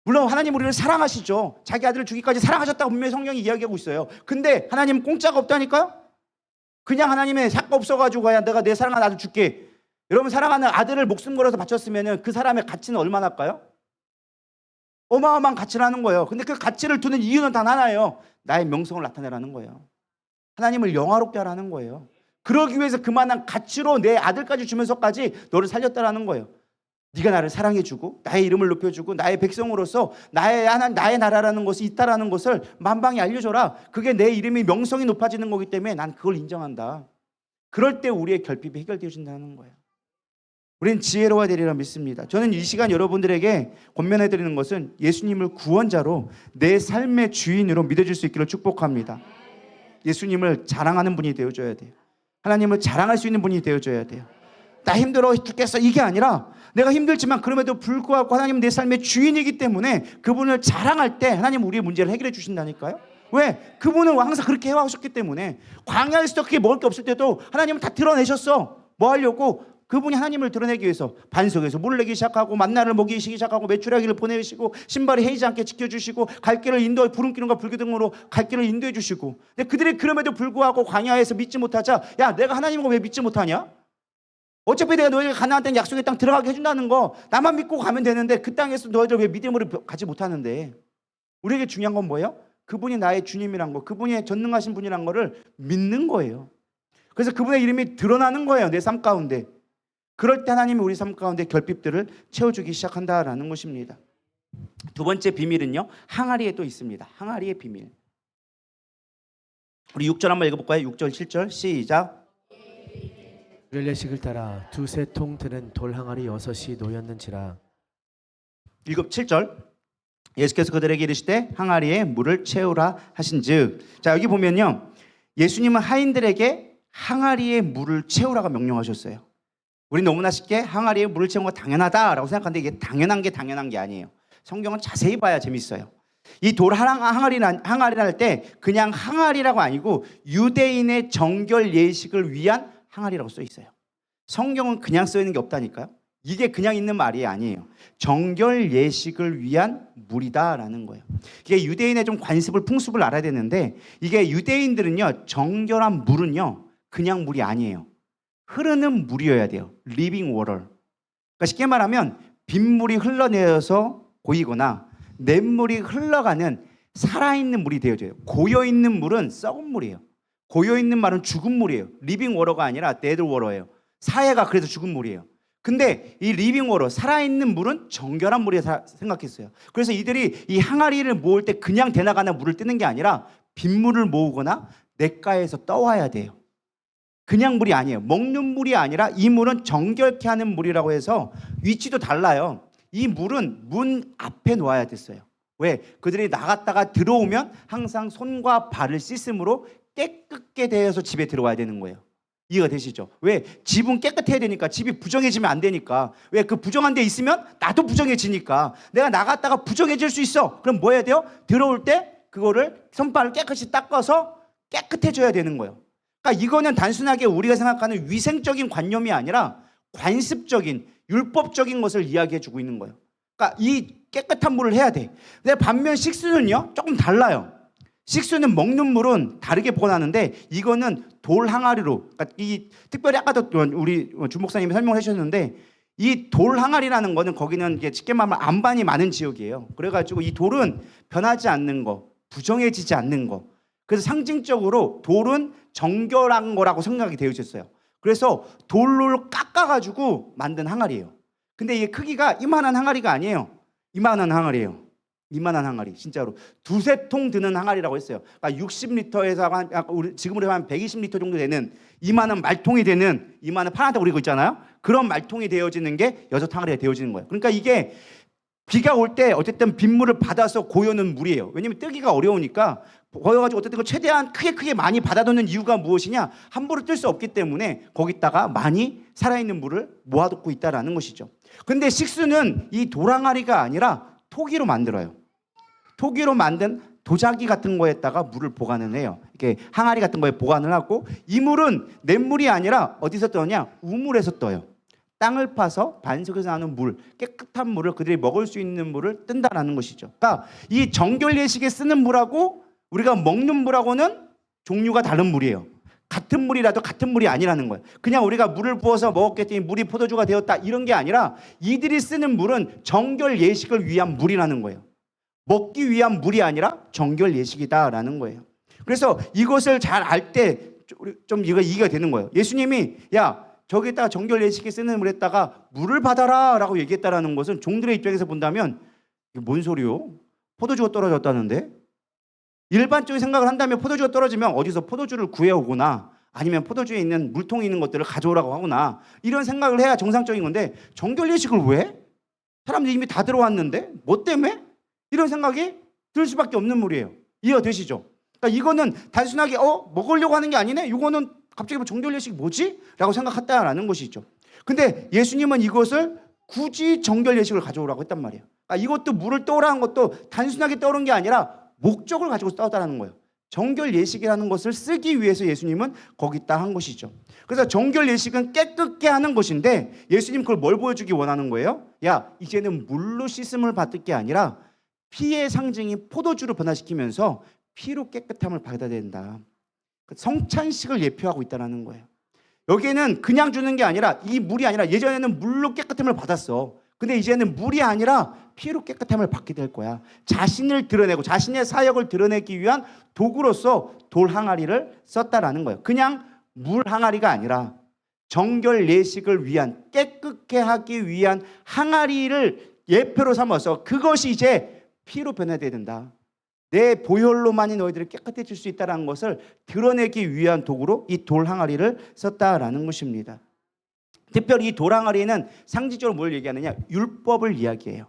물론 하나님 우리를 사랑하시죠. 자기 아들을 주기까지 사랑하셨다고 분명히 성경이 이야기하고 있어요. 근데 하나님은 공짜가 없다니까요. 그냥 하나님의 삭가 없어가지고 내가 내 사랑하는 아들 줄게. 여러분, 사랑하는 아들을 목숨 걸어서 바쳤으면 그 사람의 가치는 얼마나 할까요? 어마어마한 가치라는 거예요. 근데 그 가치를 두는 이유는 단 하나예요. 나의 명성을 나타내라는 거예요. 하나님을 영화롭게 하라는 거예요. 그러기 위해서 그만한 가치로 내 아들까지 주면서까지 너를 살렸다라는 거예요. 네가 나를 사랑해주고 나의 이름을 높여주고 나의 백성으로서 나의 나라라는 것이 있다라는 것을 만방에 알려줘라. 그게 내 이름이 명성이 높아지는 거기 때문에 난 그걸 인정한다. 그럴 때 우리의 결핍이 해결되어진다는 거예요. 우리는 지혜로워야 되리라 믿습니다. 저는 이 시간 여러분들에게 권면해드리는 것은 예수님을 구원자로 내 삶의 주인으로 믿어줄 수 있기를 축복합니다. 예수님을 자랑하는 분이 되어줘야 돼요. 하나님을 자랑할 수 있는 분이 되어줘야 돼요. 나 힘들어 죽겠어 이게 아니라 내가 힘들지만 그럼에도 불구하고 하나님은 내 삶의 주인이기 때문에 그분을 자랑할 때 하나님 우리의 문제를 해결해 주신다니까요. 왜? 그분은 항상 그렇게 해와셨기 때문에 광야에서도 그렇게 먹을 게 없을 때도 하나님은 다 드러내셨어. 뭐 하려고? 그분이 하나님을 드러내기 위해서 반석에서 물을 내기 시작하고 만나를 먹이기 시작하고 메추라기를 보내시고 신발이 헤이지 않게 지켜주시고 갈 길을 인도해 부름기름과 불기둥으로 갈 길을 인도해 주시고 근데 그들이 그럼에도 불구하고 광야에서 믿지 못하자 야 내가 하나님을 왜 믿지 못하냐? 어차피 내가 너희를 가나안 땅 약속의 땅 들어가게 해준다는 거 나만 믿고 가면 되는데 그 땅에서 너희들 왜 믿음으로 가지 못하는데 우리에게 중요한 건 뭐예요? 그분이 나의 주님이란 거 그분이 전능하신 분이란 거를 믿는 거예요. 그래서 그분의 이름이 드러나는 거예요. 내 삶 가운데. 그럴 때 하나님이 우리 삶 가운데 결핍들을 채워주기 시작한다라는 것입니다. 두 번째 비밀은요. 항아리에 또 있습니다. 항아리의 비밀. 우리 6절 한번 읽어볼까요? 6절 7절 시작. 레식을 따라 두세 통 드는 돌 항아리 6이 놓였는지라. 7절. 예수께서 그들에게 이르시되 항아리에 물을 채우라 하신즉. 자 여기 보면요. 예수님은 하인들에게 항아리에 물을 채우라고 명령하셨어요. 우리 너무나 쉽게 항아리에 물을 채우는 거 당연하다라고 생각하는데 이게 당연한 게 아니에요. 성경은 자세히 봐야 재밌어요. 이 돌 항아리를 할 때 그냥 항아리라고 아니고 유대인의 정결 예식을 위한 항아리라고 써 있어요. 성경은 그냥 써 있는 게 없다니까요. 이게 그냥 있는 말이 아니에요. 정결 예식을 위한 물이다라는 거예요. 이게 유대인의 좀 관습을 풍습을 알아야 되는데 이게 유대인들은요 정결한 물은요 그냥 물이 아니에요. 흐르는 물이어야 돼요. living water. 그러니까 쉽게 말하면 빗물이 흘러내려서 고이거나 냇물이 흘러가는 살아있는 물이 되어져요. 고여있는 물은 썩은 물이에요. 고여있는 말은 죽은 물이에요. living water가 아니라 dead water예요. 사해가 그래서 죽은 물이에요. 근데 이 living water, 살아있는 물은 정결한 물이라 생각했어요. 그래서 이들이 이 항아리를 모을 때 그냥 대나가나 물을 뜨는 게 아니라 빗물을 모으거나 냇가에서 떠와야 돼요. 그냥 물이 아니에요. 먹는 물이 아니라 이 물은 정결케 하는 물이라고 해서 위치도 달라요. 이 물은 문 앞에 놓아야 됐어요. 왜? 그들이 나갔다가 들어오면 항상 손과 발을 씻음으로 깨끗게 되어서 집에 들어와야 되는 거예요. 이해가 되시죠? 왜? 집은 깨끗해야 되니까. 집이 부정해지면 안 되니까. 왜? 그 부정한 데 있으면 나도 부정해지니까. 내가 나갔다가 부정해질 수 있어. 그럼 뭐 해야 돼요? 들어올 때 그거를 손발을 깨끗이 닦아서 깨끗해져야 되는 거예요. 그러니까 이거는 단순하게 우리가 생각하는 위생적인 관념이 아니라 관습적인 율법적인 것을 이야기해 주고 있는 거예요. 그러니까 이 깨끗한 물을 해야 돼. 근데 반면 식수는요 조금 달라요. 식수는 먹는 물은 다르게 보관하는데 이거는 돌 항아리로. 그러니까 이 특별히 아까도 우리 주 목사님이 설명해 주셨는데 이 돌 항아리라는 거는 거기는 이게 쉽게 말하면 안반이 많은 지역이에요. 그래가지고 이 돌은 변하지 않는 거, 부정해지지 않는 거. 그래서 상징적으로 돌은 정결한 거라고 생각이 되어 있었어요. 그래서 돌로 깎아가지고 만든 항아리예요. 근데 이게 크기가 이만한 항아리가 아니에요. 이만한 항아리예요. 이만한 항아리, 진짜로 두세 통 드는 항아리라고 했어요. 그러니까 60리터에서 지금으로 한 120리터 정도 되는 이만한 말통이 되는 이만한 파란색 우리 거 있잖아요. 그런 말통이 되어지는 게 여섯 항아리가 되어지는 거예요. 그러니까 이게 비가 올 때 어쨌든 빗물을 받아서 고여놓은 물이에요. 왜냐면 뜨기가 어려우니까 고여가지고 어쨌든 최대한 크게 많이 받아놓는 이유가 무엇이냐? 함부로 뜰 수 없기 때문에 거기다가 많이 살아있는 물을 모아두고 있다라는 것이죠. 근데 식수는 이 돌항아리가 아니라 토기로 만들어요. 토기로 만든 도자기 같은 거에다가 물을 보관을 해요. 이렇게 항아리 같은 거에 보관을 하고, 이 물은 냇물이 아니라 어디서 떠냐? 우물에서 떠요. 땅을 파서 반석에서 나는 물, 깨끗한 물을 그들이 먹을 수 있는 물을 뜬다라는 것이죠. 그러니까 이 정결 예식에 쓰는 물하고 우리가 먹는 물하고는 종류가 다른 물이에요. 같은 물이라도 같은 물이 아니라는 거예요. 그냥 우리가 물을 부어서 먹었겠더니 물이 포도주가 되었다 이런 게 아니라 이들이 쓰는 물은 정결 예식을 위한 물이라는 거예요. 먹기 위한 물이 아니라 정결 예식이다라는 거예요. 그래서 이것을 잘 알 때 좀 이해가 되는 거예요. 예수님이 야 저기다가 정결 예식에 쓰는 물에다가 물을 받아라 라고 얘기했다라는 것은 종들의 입장에서 본다면 이게 뭔 소리요? 포도주가 떨어졌다는데? 일반적인 생각을 한다면 포도주가 떨어지면 어디서 포도주를 구해오거나 아니면 포도주에 있는 물통에 있는 것들을 가져오라고 하거나 이런 생각을 해야 정상적인 건데 정결 예식을 왜? 사람들이 이미 다 들어왔는데 뭐 때문에? 이런 생각이 들 수밖에 없는 물이에요. 이해가 되시죠? 그러니까 이거는 단순하게 먹으려고 하는 게 아니네? 이거는 갑자기 정결 예식이 뭐지? 라고 생각했다라는 것이죠. 근데 예수님은 이것을 굳이 정결 예식을 가져오라고 했단 말이에요. 그러니까 이것도 물을 떠오라는 것도 단순하게 떠오른 게 아니라 목적을 가지고 떠오르다는 거예요. 정결 예식이라는 것을 쓰기 위해서 예수님은 거기다 한 것이죠. 그래서 정결 예식은 깨끗게 하는 것인데 예수님 그걸 뭘 보여주기 원하는 거예요? 야, 이제는 물로 씻음을 받을 게 아니라 피의 상징인 포도주를 변화시키면서 피로 깨끗함을 받아야 된다. 성찬식을 예표하고 있다는 거예요. 여기에는 그냥 주는 게 아니라 이 물이 아니라 예전에는 물로 깨끗함을 받았어. 근데 이제는 물이 아니라 피로 깨끗함을 받게 될 거야. 자신을 드러내고 자신의 사역을 드러내기 위한 도구로서 돌 항아리를 썼다라는 거예요. 그냥 물 항아리가 아니라 정결 예식을 위한 깨끗게 하기 위한 항아리를 예표로 삼아서 그것이 이제 피로 변화되어야 된다. 내 보혈로만이 너희들을 깨끗해질 수 있다는 것을 드러내기 위한 도구로 이 돌 항아리를 썼다라는 것입니다. 특별히 이 돌 항아리는 상징적으로 뭘 얘기하느냐? 율법을 이야기해요.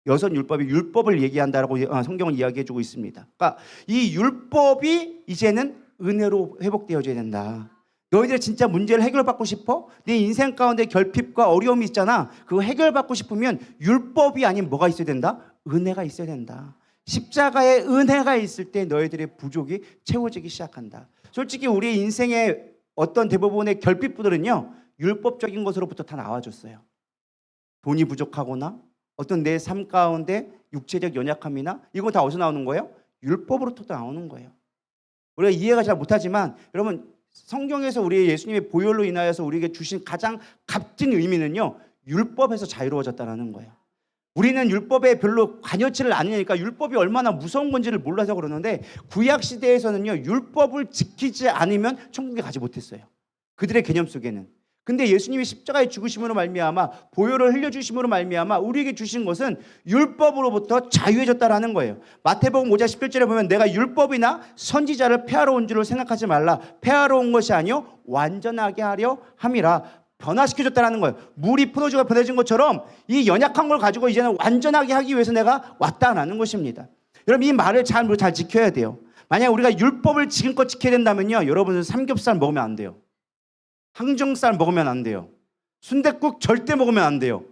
여섯 율법이 율법을 얘기한다라고 성경은 이야기해주고 있습니다. 그러니까 이 율법이 이제는 은혜로 회복되어져야 된다. 너희들 진짜 문제를 해결받고 싶어? 네 인생 가운데 결핍과 어려움이 있잖아. 그거 해결받고 싶으면 율법이 아닌 뭐가 있어야 된다? 은혜가 있어야 된다. 십자가의 은혜가 있을 때 너희들의 부족이 채워지기 시작한다. 솔직히 우리 인생의 어떤 대부분의 결핍부들은요, 율법적인 것으로부터 다 나와줬어요. 돈이 부족하거나 어떤 내 삶 가운데 육체적 연약함이나 이건 다 어디서 나오는 거예요? 율법으로부터 나오는 거예요. 우리가 이해가 잘 못하지만 여러분 성경에서 우리 예수님의 보혈로 인하여서 우리에게 주신 가장 값진 의미는요, 율법에서 자유로워졌다는 거예요. 우리는 율법에 별로 관여치를 않으니까 율법이 얼마나 무서운 건지를 몰라서 그러는데 구약 시대에서는요, 율법을 지키지 않으면 천국에 가지 못했어요. 그들의 개념 속에는. 근데 예수님이 십자가에 죽으심으로 말미암아 보혈을 흘려주심으로 말미암아 우리에게 주신 것은 율법으로부터 자유해졌다라는 거예요. 마태복음 5장 17절에 보면 내가 율법이나 선지자를 폐하러 온 줄을 생각하지 말라. 폐하러 온 것이 아니요 완전하게 하려 함이라. 변화시켜줬다는 거예요. 물이 포도주가 변해진 것처럼 이 연약한 걸 가지고 이제는 완전하게 하기 위해서 내가 왔다라는 것입니다. 여러분 이 말을 잘 지켜야 돼요. 만약 우리가 율법을 지금껏 지켜야 된다면요, 여러분은 삼겹살 먹으면 안 돼요. 항정살 먹으면 안 돼요. 순댓국 절대 먹으면 안 돼요.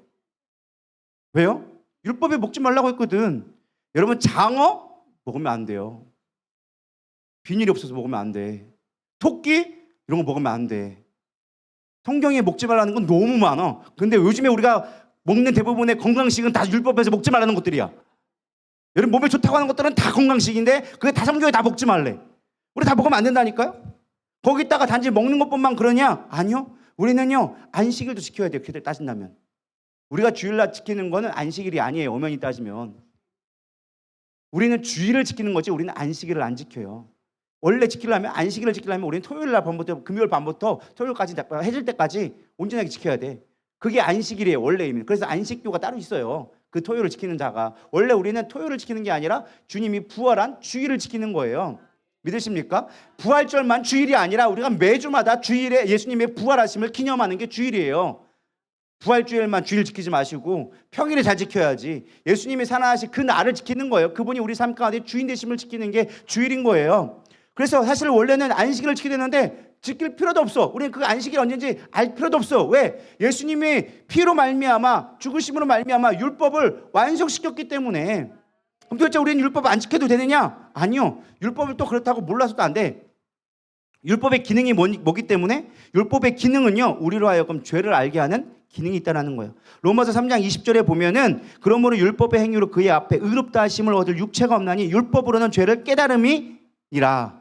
왜요? 율법에 먹지 말라고 했거든. 여러분 장어 먹으면 안 돼요. 비닐이 없어서 먹으면 안 돼. 토끼 이런 거 먹으면 안 돼. 성경에 먹지 말라는 건 너무 많아. 근데 요즘에 우리가 먹는 대부분의 건강식은 다 율법에서 먹지 말라는 것들이야. 여러분 몸에 좋다고 하는 것들은 다 건강식인데 그게 다 성경에 다 먹지 말래. 우리 다 먹으면 안 된다니까요. 거기다가 단지 먹는 것뿐만 그러냐? 아니요. 우리는요 안식일도 지켜야 돼요. 그들 따진다면 우리가 주일날 지키는 거는 안식일이 아니에요. 엄연히 따지면 우리는 주일을 지키는 거지 우리는 안식일을 안 지켜요. 원래 지키려면 안식일을 지키려면 우리는 토요일 날 밤부터 금요일 밤부터 토요일까지 해질 때까지 온전하게 지켜야 돼. 그게 안식일이에요. 원래 의미. 그래서 안식교가 따로 있어요. 그 토요일을 지키는 자가. 원래 우리는 토요일을 지키는 게 아니라 주님이 부활한 주일을 지키는 거예요. 믿으십니까? 부활절만 주일이 아니라 우리가 매주마다 주일에 예수님의 부활하심을 기념하는 게 주일이에요. 부활주일만 주일 지키지 마시고 평일에 잘 지켜야지. 예수님이 살아나신 그 날을 지키는 거예요. 그분이 우리 삶 가운데 주인 되심을 지키는 게 주일인 거예요. 그래서 사실 원래는 안식일을 지켜야 되는데 지킬 필요도 없어. 우리는 그 안식일 언제인지 알 필요도 없어. 왜? 예수님이 피로 말미암아 죽으심으로 말미암아 율법을 완성시켰기 때문에 그럼 도대체 우리는 율법 안 지켜도 되느냐? 아니요. 율법을 또 그렇다고 몰라서도 안 돼. 율법의 기능이 뭐기 때문에? 율법의 기능은요, 우리로 하여금 죄를 알게 하는 기능이 있다는 거예요. 로마서 3장 20절에 보면은 그러므로 율법의 행위로 그의 앞에 의롭다 하심을 얻을 육체가 없나니 율법으로는 죄를 깨달음이니라.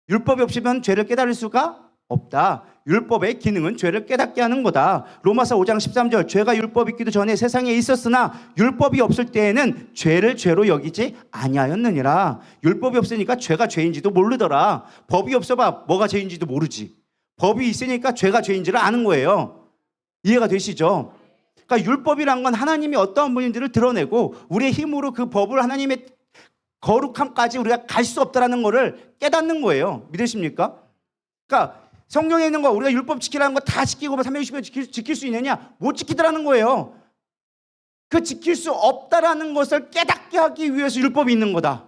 율법이 없으면 죄를 깨달을 수가 없다. 율법의 기능은 죄를 깨닫게 하는 거다. 로마서 5장 13절 죄가 율법이 있기도 전에 세상에 있었으나 율법이 없을 때에는 죄를 죄로 여기지 아니하였느니라. 율법이 없으니까 죄가 죄인지도 모르더라. 법이 없어봐 뭐가 죄인지도 모르지. 법이 있으니까 죄가 죄인지를 아는 거예요. 이해가 되시죠? 그러니까 율법이란 건 하나님이 어떠한 분인지를 드러내고 우리의 힘으로 그 법을 하나님의 거룩함까지 우리가 갈 수 없다는 것을 깨닫는 거예요. 믿으십니까? 그러니까 성경에 있는 거 우리가 율법 지키라는 거 다 지키고 360일 지킬 수 있느냐? 못 지키더라는 거예요. 그 지킬 수 없다라는 것을 깨닫게 하기 위해서 율법이 있는 거다.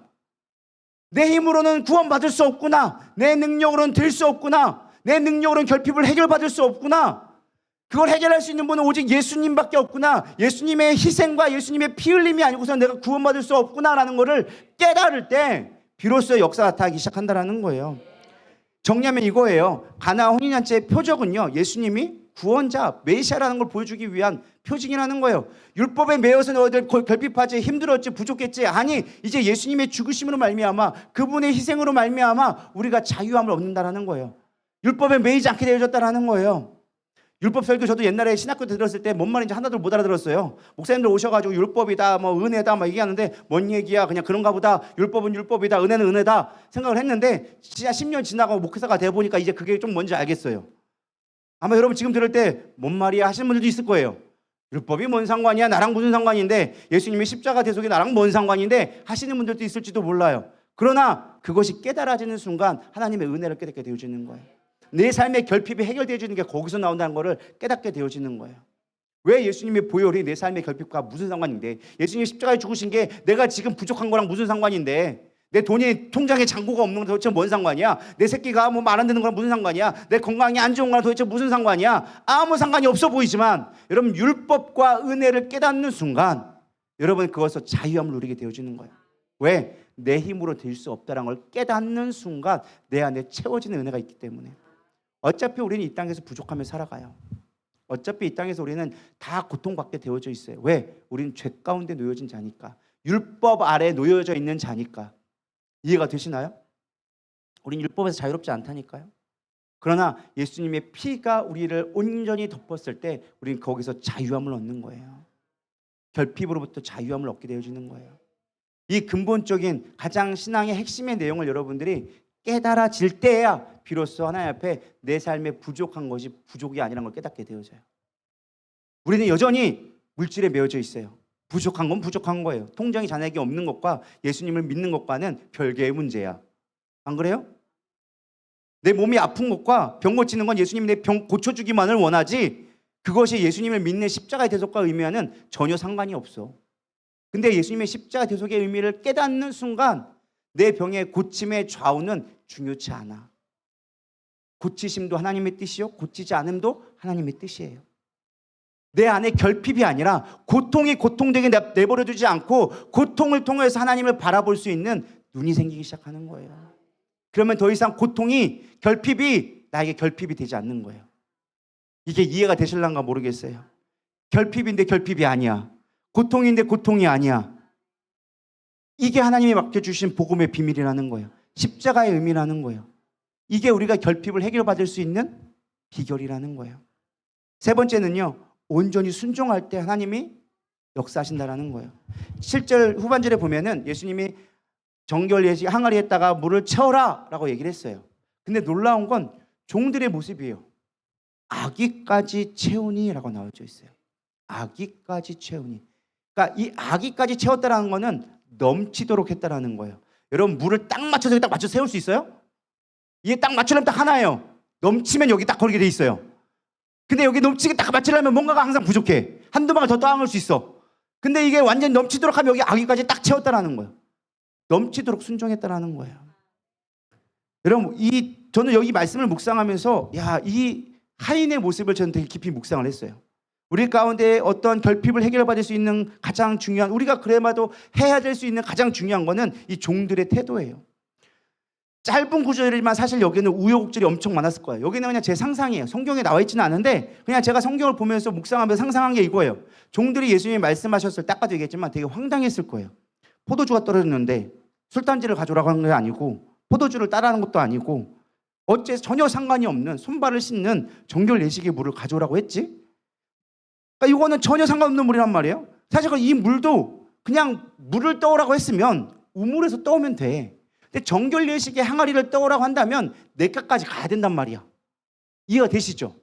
내 힘으로는 구원받을 수 없구나. 내 능력으로는 될 수 없구나. 내 능력으로는 결핍을 해결받을 수 없구나. 그걸 해결할 수 있는 분은 오직 예수님밖에 없구나. 예수님의 희생과 예수님의 피 흘림이 아니고서 내가 구원받을 수 없구나라는 것을 깨달을 때 비로소 역사가 나타나기 시작한다는 거예요. 정리하면 이거예요. 가나 혼인잔치의 표적은요, 예수님이 구원자, 메시아라는 걸 보여주기 위한 표징이라는 거예요. 율법에 매여서 너희들 결핍하지, 힘들었지, 부족했지. 아니, 이제 예수님의 죽으심으로 말미암아 그분의 희생으로 말미암아 우리가 자유함을 얻는다라는 거예요. 율법에 매이지 않게 되어졌다라는 거예요. 율법 설교 저도 옛날에 신학교 때 들었을 때 뭔 말인지 하나도 못 알아들었어요. 목사님들 오셔가지고 율법이다, 뭐 은혜다, 막 얘기하는데 뭔 얘기야? 그냥 그런가 보다. 율법은 율법이다, 은혜는 은혜다 생각을 했는데 진짜 10년 지나고 목회자가 돼 보니까 이제 그게 좀 뭔지 알겠어요. 아마 여러분 지금 들을 때 뭔 말이야 하시는 분들도 있을 거예요. 율법이 뭔 상관이야? 나랑 무슨 상관인데? 예수님의 십자가 대속이 나랑 뭔 상관인데? 하시는 분들도 있을지도 몰라요. 그러나 그것이 깨달아지는 순간 하나님의 은혜를 깨닫게 되어지는 거예요. 내 삶의 결핍이 해결되어지는 게 거기서 나온다는 것을 깨닫게 되어지는 거예요. 왜 예수님의 보혈이 내 삶의 결핍과 무슨 상관인데? 예수님이 십자가에 죽으신 게 내가 지금 부족한 거랑 무슨 상관인데? 내 돈이 통장에 잔고가 없는 건 도대체 뭔 상관이야? 내 새끼가 뭐 말 안 듣는 거랑 무슨 상관이야? 내 건강이 안 좋은 거랑 도대체 무슨 상관이야? 아무 상관이 없어 보이지만 여러분 율법과 은혜를 깨닫는 순간 여러분 그것을 자유함을 누리게 되어지는 거예요. 왜? 내 힘으로 될 수 없다는 걸 깨닫는 순간 내 안에 채워지는 은혜가 있기 때문에. 어차피 우리는 이 땅에서 부족하며 살아가요. 어차피 이 땅에서 우리는 다 고통받게 되어져 있어요. 왜? 우리는 죄 가운데 놓여진 자니까. 율법 아래 놓여져 있는 자니까. 이해가 되시나요? 우리는 율법에서 자유롭지 않다니까요. 그러나 예수님의 피가 우리를 온전히 덮었을 때 우리는 거기서 자유함을 얻는 거예요. 결핍으로부터 자유함을 얻게 되어지는 거예요. 이 근본적인 가장 신앙의 핵심의 내용을 여러분들이 깨달아질 때야 비로소 하나님 앞에 내 삶에 부족한 것이 부족이 아니라는 걸 깨닫게 되어져요. 우리는 여전히 물질에 매여져 있어요. 부족한 건 부족한 거예요. 통장에 잔액이 없는 것과 예수님을 믿는 것과는 별개의 문제야. 안 그래요? 내 몸이 아픈 것과 병 고치는 건 예수님이 내 병 고쳐주기만을 원하지 그것이 예수님을 믿는 십자가의 대속과 의미와는 전혀 상관이 없어. 근데 예수님의 십자가 대속의 의미를 깨닫는 순간 내 병의 고침의 좌우는 중요치 않아. 고치심도 하나님의 뜻이요 고치지 않음도 하나님의 뜻이에요. 내 안에 결핍이 아니라 고통이 고통되게 내버려두지 않고 고통을 통해서 하나님을 바라볼 수 있는 눈이 생기기 시작하는 거예요. 그러면 더 이상 고통이 결핍이 나에게 결핍이 되지 않는 거예요. 이게 이해가 되실란가 모르겠어요. 결핍인데 결핍이 아니야. 고통인데 고통이 아니야. 이게 하나님이 맡겨주신 복음의 비밀이라는 거예요. 십자가의 의미라는 거예요. 이게 우리가 결핍을 해결받을 수 있는 비결이라는 거예요. 세 번째는요. 온전히 순종할 때 하나님이 역사하신다라는 거예요. 7절 후반절에 보면은 예수님이 정결 예식 항아리에다가 물을 채워라 라고 얘기를 했어요. 근데 놀라운 건 종들의 모습이에요. 아기까지 채우니 라고 나와져 있어요. 아기까지 채우니. 그러니까 이 아기까지 채웠다라는 거는 넘치도록 했다라는 거예요. 여러분 물을 딱 맞춰서 딱 맞춰 세울 수 있어요? 이게 딱 맞추려면 딱 하나예요. 넘치면 여기 딱 걸리게 돼 있어요. 근데 여기 넘치게 딱 맞추려면 뭔가가 항상 부족해. 한두 방울 더 떠안을 수 있어. 근데 이게 완전히 넘치도록 하면 여기 아기까지 딱 채웠다라는 거예요. 넘치도록 순종했다라는 거예요. 여러분 저는 여기 말씀을 묵상하면서 이 하인의 모습을 저는 되게 깊이 묵상을 했어요. 우리 가운데 어떤 결핍을 해결받을 수 있는 가장 중요한, 우리가 그래마도 해야 될 수 있는 가장 중요한 거는 이 종들의 태도예요. 짧은 구절이지만 사실 여기는 우여곡절이 엄청 많았을 거예요. 여기는 그냥 제 상상이에요. 성경에 나와 있지는 않은데 그냥 제가 성경을 보면서 묵상하면서 상상한 게 이거예요. 종들이 예수님이 말씀하셨을 때 아까도 얘기했지만 되게 황당했을 거예요. 포도주가 떨어졌는데 술단지를 가져오라고 한 게 아니고 포도주를 따라하는 것도 아니고 어째 전혀 상관이 없는 손발을 씻는 정결 예식의 물을 가져오라고 했지? 그러니까 이거는 전혀 상관없는 물이란 말이에요. 사실 이 물도 그냥 물을 떠오라고 했으면 우물에서 떠오면 돼. 근데 정결 예식의 항아리를 떠오라고 한다면 냇가까지 가야 된단 말이야. 이해가 되시죠?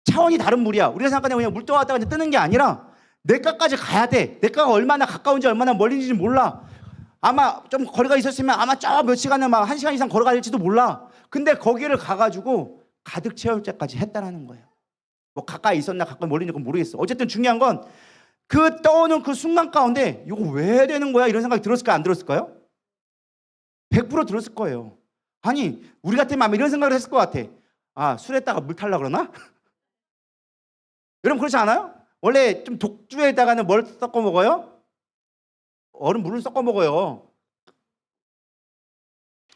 차원이 다른 물이야. 우리가 생각하는 그냥 물 떠왔다가 뜨는 게 아니라 냇가까지 가야 돼. 냇가가 얼마나 가까운지 얼마나 멀리인지 몰라. 아마 좀 거리가 있었으면 아마 저 몇 시간을 막 1시간 이상 걸어갈지도 몰라. 근데 거기를 가가지고 가득 채울 때까지 했다라는 거예요. 뭐 가까이 있었나 가까이 멀리 있는지 모르겠어. 어쨌든 중요한 건 그 떠오는 그 순간 가운데 이거 왜 해야 되는 거야? 이런 생각이 들었을까요? 안 들었을까요? 100% 들었을 거예요. 아니 우리 같으면 아마 이런 생각을 했을 것 같아. 아 술에다가 물 타려고 그러나? 여러분 그렇지 않아요? 원래 좀 독주에다가는 뭘 섞어 먹어요? 얼음 물을 섞어 먹어요.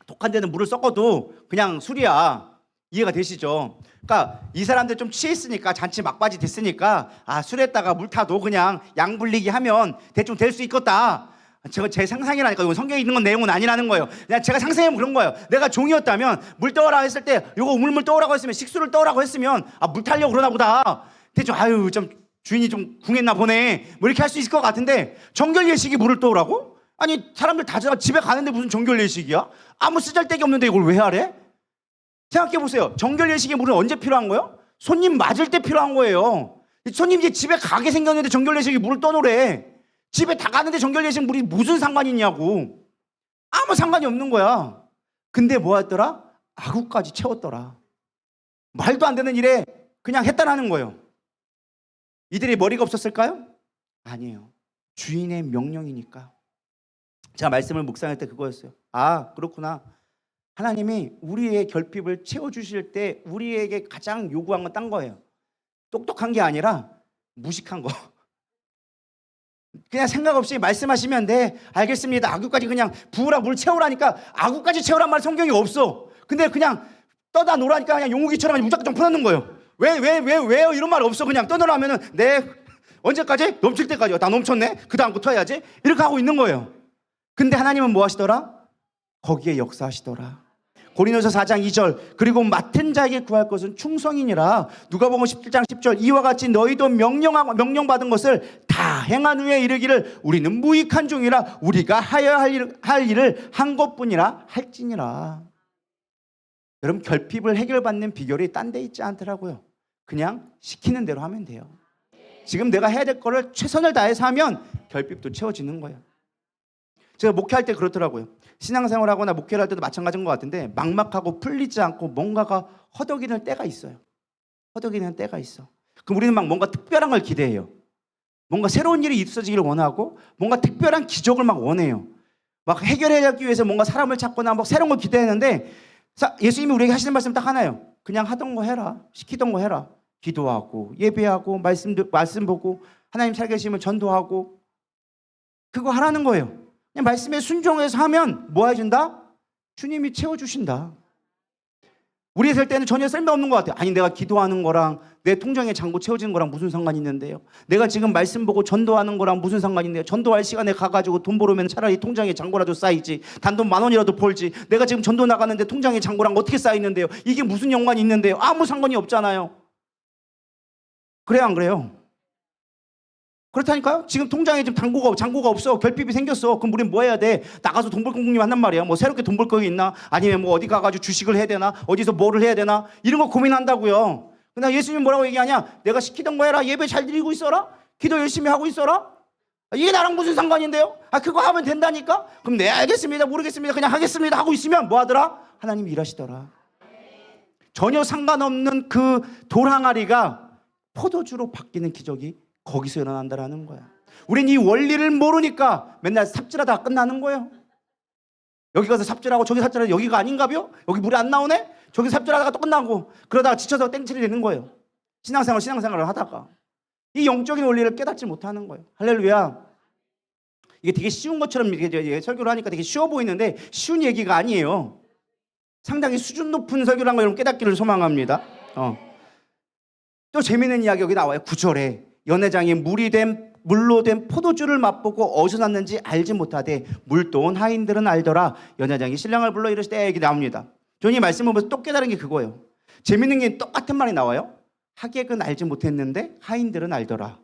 독한 데는 물을 섞어도 그냥 술이야. 이해가 되시죠? 그러니까 이 사람들 좀 취했으니까 잔치 막바지 됐으니까 아 술에다가 물 타도 그냥 양 불리기 하면 대충 될 수 있겠다. 제가 제 상상이라니까 이거 성경에 있는 건 내용은 아니라는 거예요. 그냥 제가 상상하면 그런 거예요. 내가 종이었다면 물 떠오라고 했을 때 이거 우물물 떠오라고 했으면 식수를 떠오라고 했으면 아 물 타려고 그러나 보다. 대충 아유 좀 주인이 좀 궁했나 보네. 뭐 이렇게 할 수 있을 것 같은데 정결 예식이 물을 떠오라고? 아니 사람들 다 집에 가는데 무슨 정결 예식이야? 아무 쓰잘데기 없는데 이걸 왜 하래? 생각해 보세요. 정결 예식의 물은 언제 필요한 거예요? 손님 맞을 때 필요한 거예요. 손님 이제 집에 가게 생겼는데 정결 예식이 물을 떠놓으래. 집에 다 가는데 정결 예식 물이 무슨 상관이 있냐고. 아무 상관이 없는 거야. 근데 뭐였더라? 아구까지 채웠더라. 말도 안 되는 일에 그냥 했다라는 거예요. 이들이 머리가 없었을까요? 아니에요. 주인의 명령이니까. 제가 말씀을 묵상할 때 그거였어요. 아 그렇구나. 하나님이 우리의 결핍을 채워주실 때 우리에게 가장 요구한 건 딴 거예요. 똑똑한 게 아니라 무식한 거. 그냥 생각 없이 말씀하시면 네 알겠습니다. 아구까지 그냥 부으라 물 채우라니까 아구까지 채우란 말 성경이 없어. 근데 그냥 떠다 놓으라니까 그냥 용우기처럼 무작정 좀 풀어놓는 거예요. 왜요? 이런 말 없어. 그냥 떠놓으라면은 네 언제까지? 넘칠 때까지요. 다 넘쳤네. 그 다음부터 해야지. 이렇게 하고 있는 거예요. 근데 하나님은 뭐 하시더라? 거기에 역사하시더라. 고린도서 4장 2절 그리고 맡은 자에게 구할 것은 충성이니라. 누가복음 17장 10절 이와 같이 너희도 명령받은 것을 다 행한 후에 이르기를 우리는 무익한 종이라 우리가 하여야 할 일을 한 것뿐이라 할지니라. 여러분 결핍을 해결받는 비결이 딴 데 있지 않더라고요. 그냥 시키는 대로 하면 돼요. 지금 내가 해야 될 거를 최선을 다해서 하면 결핍도 채워지는 거예요. 제가 목회할 때 그렇더라고요. 신앙생활하거나 목회를 할 때도 마찬가지인 것 같은데 막막하고 풀리지 않고 뭔가가 허덕이는 때가 있어요. 허덕이는 때가 있어. 그럼 우리는 막 뭔가 특별한 걸 기대해요. 뭔가 새로운 일이 있어지기를 원하고 뭔가 특별한 기적을 막 원해요. 막 해결하기 위해서 뭔가 사람을 찾거나 막 새로운 걸 기대했는데 예수님이 우리에게 하시는 말씀 딱 하나예요. 그냥 하던 거 해라. 시키던 거 해라. 기도하고 예배하고 말씀 보고 하나님 살계시면 전도하고 그거 하라는 거예요. 그냥 말씀에 순종해서 하면 뭐 해준다? 주님이 채워주신다. 우리 살 때는 전혀 쓸모없는 것 같아요. 아니 내가 기도하는 거랑 내 통장에 잔고 채워지는 거랑 무슨 상관이 있는데요? 내가 지금 말씀 보고 전도하는 거랑 무슨 상관이 있는데요? 전도할 시간에 가가지고 돈 벌으면 차라리 통장에 잔고라도 쌓이지. 단돈 10,000원이라도 벌지. 내가 지금 전도 나가는데 통장에 잔고랑 어떻게 쌓이는데요? 이게 무슨 연관이 있는데요? 아무 상관이 없잖아요. 그래요 안 그래요? 그렇다니까요? 지금 통장에 지금 잔고가 없어. 결핍이 생겼어. 그럼 우리는 뭐 해야 돼? 나가서 돈 벌 공님 한단 말이야. 뭐 새롭게 돈 벌 거 있나? 아니면 뭐 어디 가가지고 주식을 해야 되나? 어디서 뭐를 해야 되나? 이런 거 고민한다고요. 근데 예수님 뭐라고 얘기하냐? 내가 시키던 거 해라. 예배 잘 드리고 있어라. 기도 열심히 하고 있어라. 이게 나랑 무슨 상관인데요? 그거 하면 된다니까? 그럼 네 알겠습니다. 모르겠습니다. 그냥 하겠습니다. 하고 있으면 뭐 하더라? 하나님이 일하시더라. 전혀 상관없는 그 돌항아리가 포도주로 바뀌는 기적이 거기서 일어난다라는 거야. 우린 이 원리를 모르니까 맨날 삽질하다가 끝나는 거예요. 여기 가서 삽질하고 저기 삽질하고 여기가 아닌가벼? 여기 물이 안 나오네? 저기 삽질하다가 또 끝나고 그러다가 지쳐서 땡칠이 되는 거예요. 신앙생활을 하다가. 이 영적인 원리를 깨닫지 못하는 거예요. 할렐루야. 이게 되게 쉬운 것처럼 이렇게 설교를 하니까 되게 쉬워 보이는데 쉬운 얘기가 아니에요. 상당히 수준 높은 설교를 한 거 여러분 깨닫기를 소망합니다. 또 재미있는 이야기 여기 나와요. 9절에 연회장이 물로 된 포도주를 맛보고 어디서 났는지 알지 못하되 물도온 하인들은 알더라. 연회장이 신랑을 불러 이르시되 이렇게 나옵니다. 저는 이 말씀을 보면서 또 깨달은 게 그거예요. 재미있는 게 똑같은 말이 나와요. 하객은 알지 못했는데 하인들은 알더라.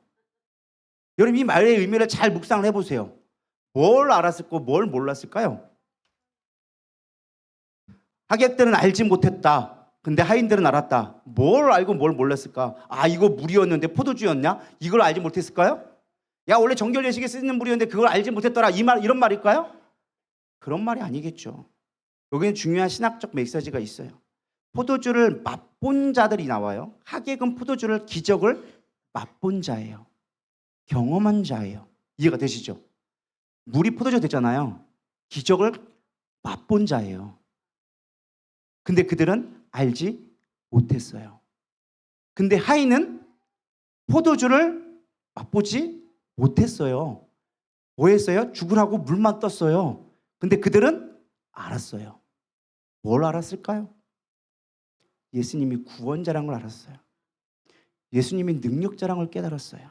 여러분 이 말의 의미를 잘 묵상을 해보세요. 뭘 알았을까 뭘 몰랐을까요? 하객들은 알지 못했다. 근데 하인들은 알았다. 뭘 알고 뭘 몰랐을까? 아, 이거 물이었는데 포도주였냐? 이걸 알지 못했을까요? 야, 원래 정결 예식에 쓰는 물이었는데 그걸 알지 못했더라. 이런 말일까요? 그런 말이 아니겠죠. 여기는 중요한 신학적 메시지가 있어요. 포도주를 맛본 자들이 나와요. 하객은 포도주를 기적을 맛본 자예요. 경험한 자예요. 이해가 되시죠? 물이 포도주 되잖아요. 기적을 맛본 자예요. 근데 그들은 알지 못했어요. 근데 하인은 포도주를 맛보지 못했어요. 뭐 했어요? 죽으라고 물만 떴어요. 근데 그들은 알았어요. 뭘 알았을까요? 예수님이 구원자라는 걸 알았어요. 예수님이 능력자라는 걸 깨달았어요.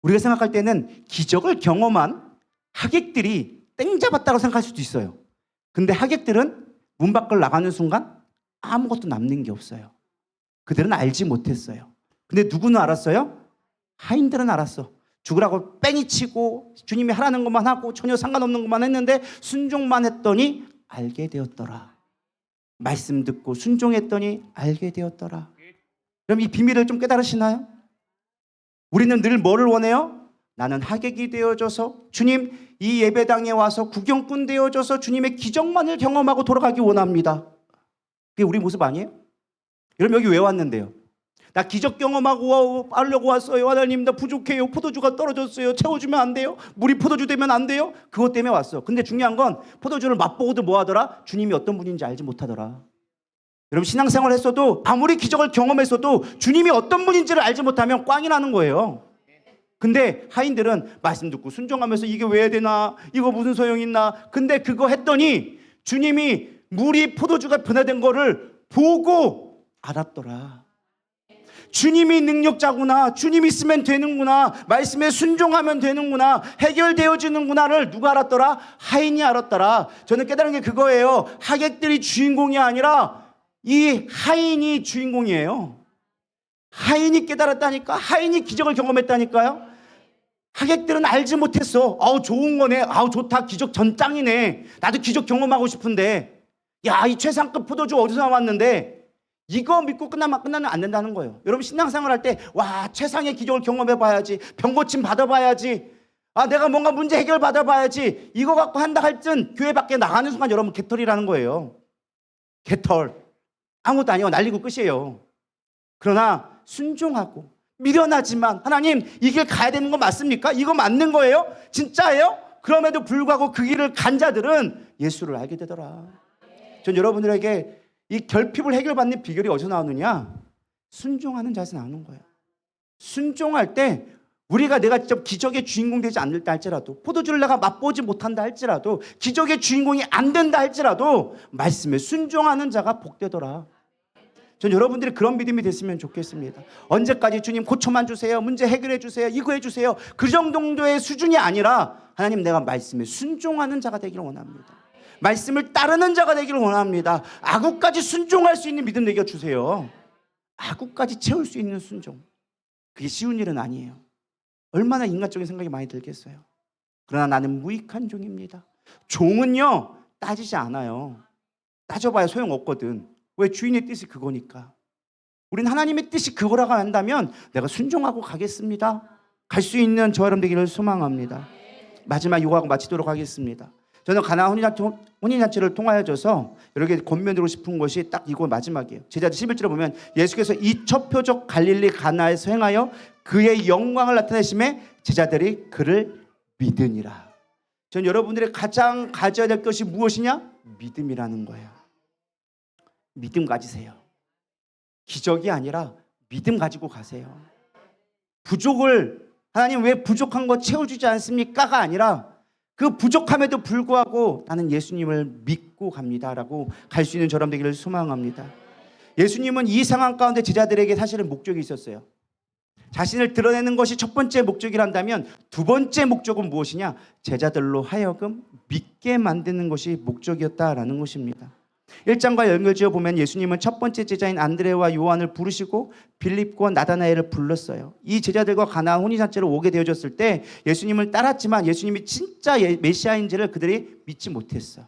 우리가 생각할 때는 기적을 경험한 하객들이 땡 잡았다고 생각할 수도 있어요. 근데 하객들은 문 밖을 나가는 순간 아무것도 남는 게 없어요. 그들은 알지 못했어요. 근데 누구는 알았어요? 하인들은 알았어. 죽으라고 뺑이 치고 주님이 하라는 것만 하고 전혀 상관없는 것만 했는데 순종만 했더니 알게 되었더라. 말씀 듣고 순종했더니 알게 되었더라. 그럼 이 비밀을 좀 깨달으시나요? 우리는 늘 뭐를 원해요? 나는 하객이 되어줘서 주님 이 예배당에 와서 구경꾼 되어줘서 주님의 기적만을 경험하고 돌아가기 원합니다. 그게 우리 모습 아니에요? 여러분 여기 왜 왔는데요? 나 기적 경험하고 하려고 왔어요. 하나님 나 부족해요. 포도주가 떨어졌어요. 채워주면 안 돼요? 물이 포도주 되면 안 돼요? 그것 때문에 왔어. 근데 중요한 건 포도주를 맛보고도 뭐 하더라? 주님이 어떤 분인지 알지 못하더라. 여러분 신앙생활 했어도 아무리 기적을 경험했어도 주님이 어떤 분인지를 알지 못하면 꽝이 나는 거예요. 근데 하인들은 말씀 듣고 순종하면서 이게 왜 되나? 이거 무슨 소용이 있나? 근데 그거 했더니 주님이 물이 포도주가 변화된 거를 보고 알았더라. 주님이 능력자구나. 주님 있으면 되는구나. 말씀에 순종하면 되는구나. 해결되어지는구나를 누가 알았더라? 하인이 알았더라. 저는 깨달은 게 그거예요. 하객들이 주인공이 아니라 이 하인이 주인공이에요. 하인이 깨달았다니까. 하인이 기적을 경험했다니까요. 하객들은 알지 못했어. 아우 좋은 거네. 아우 좋다. 기적 전짱이네. 나도 기적 경험하고 싶은데 야, 이 최상급 포도주 어디서 나왔는데 이거 믿고 끝나면 안 된다는 거예요. 여러분 신앙생활 할 때 와 최상의 기적을 경험해 봐야지. 병고침 받아봐야지. 아 내가 뭔가 문제 해결 받아봐야지. 이거 갖고 한다 할땐 교회 밖에 나가는 순간 여러분 개털이라는 거예요. 개털. 아무것도 아니고 날리고 끝이에요. 그러나 순종하고 미련하지만 하나님 이 길 가야 되는 거 맞습니까? 이거 맞는 거예요? 진짜예요? 그럼에도 불구하고 그 길을 간 자들은 예수를 알게 되더라. 전 여러분들에게 이 결핍을 해결받는 비결이 어디서 나오느냐? 순종하는 자에서 나오는 거예요. 순종할 때 우리가 내가 직접 기적의 주인공 되지 않을다 할지라도 포도주를 내가 맛보지 못한다 할지라도 기적의 주인공이 안 된다 할지라도 말씀에 순종하는 자가 복되더라. 전 여러분들이 그런 믿음이 됐으면 좋겠습니다. 언제까지 주님 고쳐만 주세요. 문제 해결해 주세요. 이거 해주세요. 그 정도의 수준이 아니라 하나님 내가 말씀에 순종하는 자가 되기를 원합니다. 말씀을 따르는 자가 되기를 원합니다. 아구까지 순종할 수 있는 믿음 내게 주세요. 아구까지 채울 수 있는 순종. 그게 쉬운 일은 아니에요. 얼마나 인간적인 생각이 많이 들겠어요. 그러나 나는 무익한 종입니다. 종은요 따지지 않아요. 따져봐야 소용없거든. 왜? 주인의 뜻이 그거니까. 우린 하나님의 뜻이 그거라고 한다면 내가 순종하고 가겠습니다. 갈 수 있는 저 여러분 되기를 소망합니다. 마지막 요구하고 마치도록 하겠습니다. 저는 가나 혼인잔치를 통하여져서 여러분에게 권면드리고 싶은 것이 딱 이거 마지막이에요. 제자들 11절에 보면 예수께서 이 첫 표적 갈릴리 가나에서 행하여 그의 영광을 나타내심에 제자들이 그를 믿으니라. 전 여러분들이 가장 가져야 될 것이 무엇이냐? 믿음이라는 거예요. 믿음 가지세요. 기적이 아니라 믿음 가지고 가세요. 부족을 하나님 왜 부족한 거 채워주지 않습니까가 아니라 그 부족함에도 불구하고 나는 예수님을 믿고 갑니다라고 갈 수 있는 저람 되기를 소망합니다. 예수님은 이 상황 가운데 제자들에게 사실은 목적이 있었어요. 자신을 드러내는 것이 첫 번째 목적이란다면 두 번째 목적은 무엇이냐? 제자들로 하여금 믿게 만드는 것이 목적이었다라는 것입니다. 1장과 연결지어 보면 예수님은 첫 번째 제자인 안드레와 요한을 부르시고 빌립과 나다나엘을 불렀어요. 이 제자들과 가나안 혼인잔치로 오게 되어졌을 때 예수님을 따랐지만 예수님이 진짜 메시아인지를 그들이 믿지 못했어.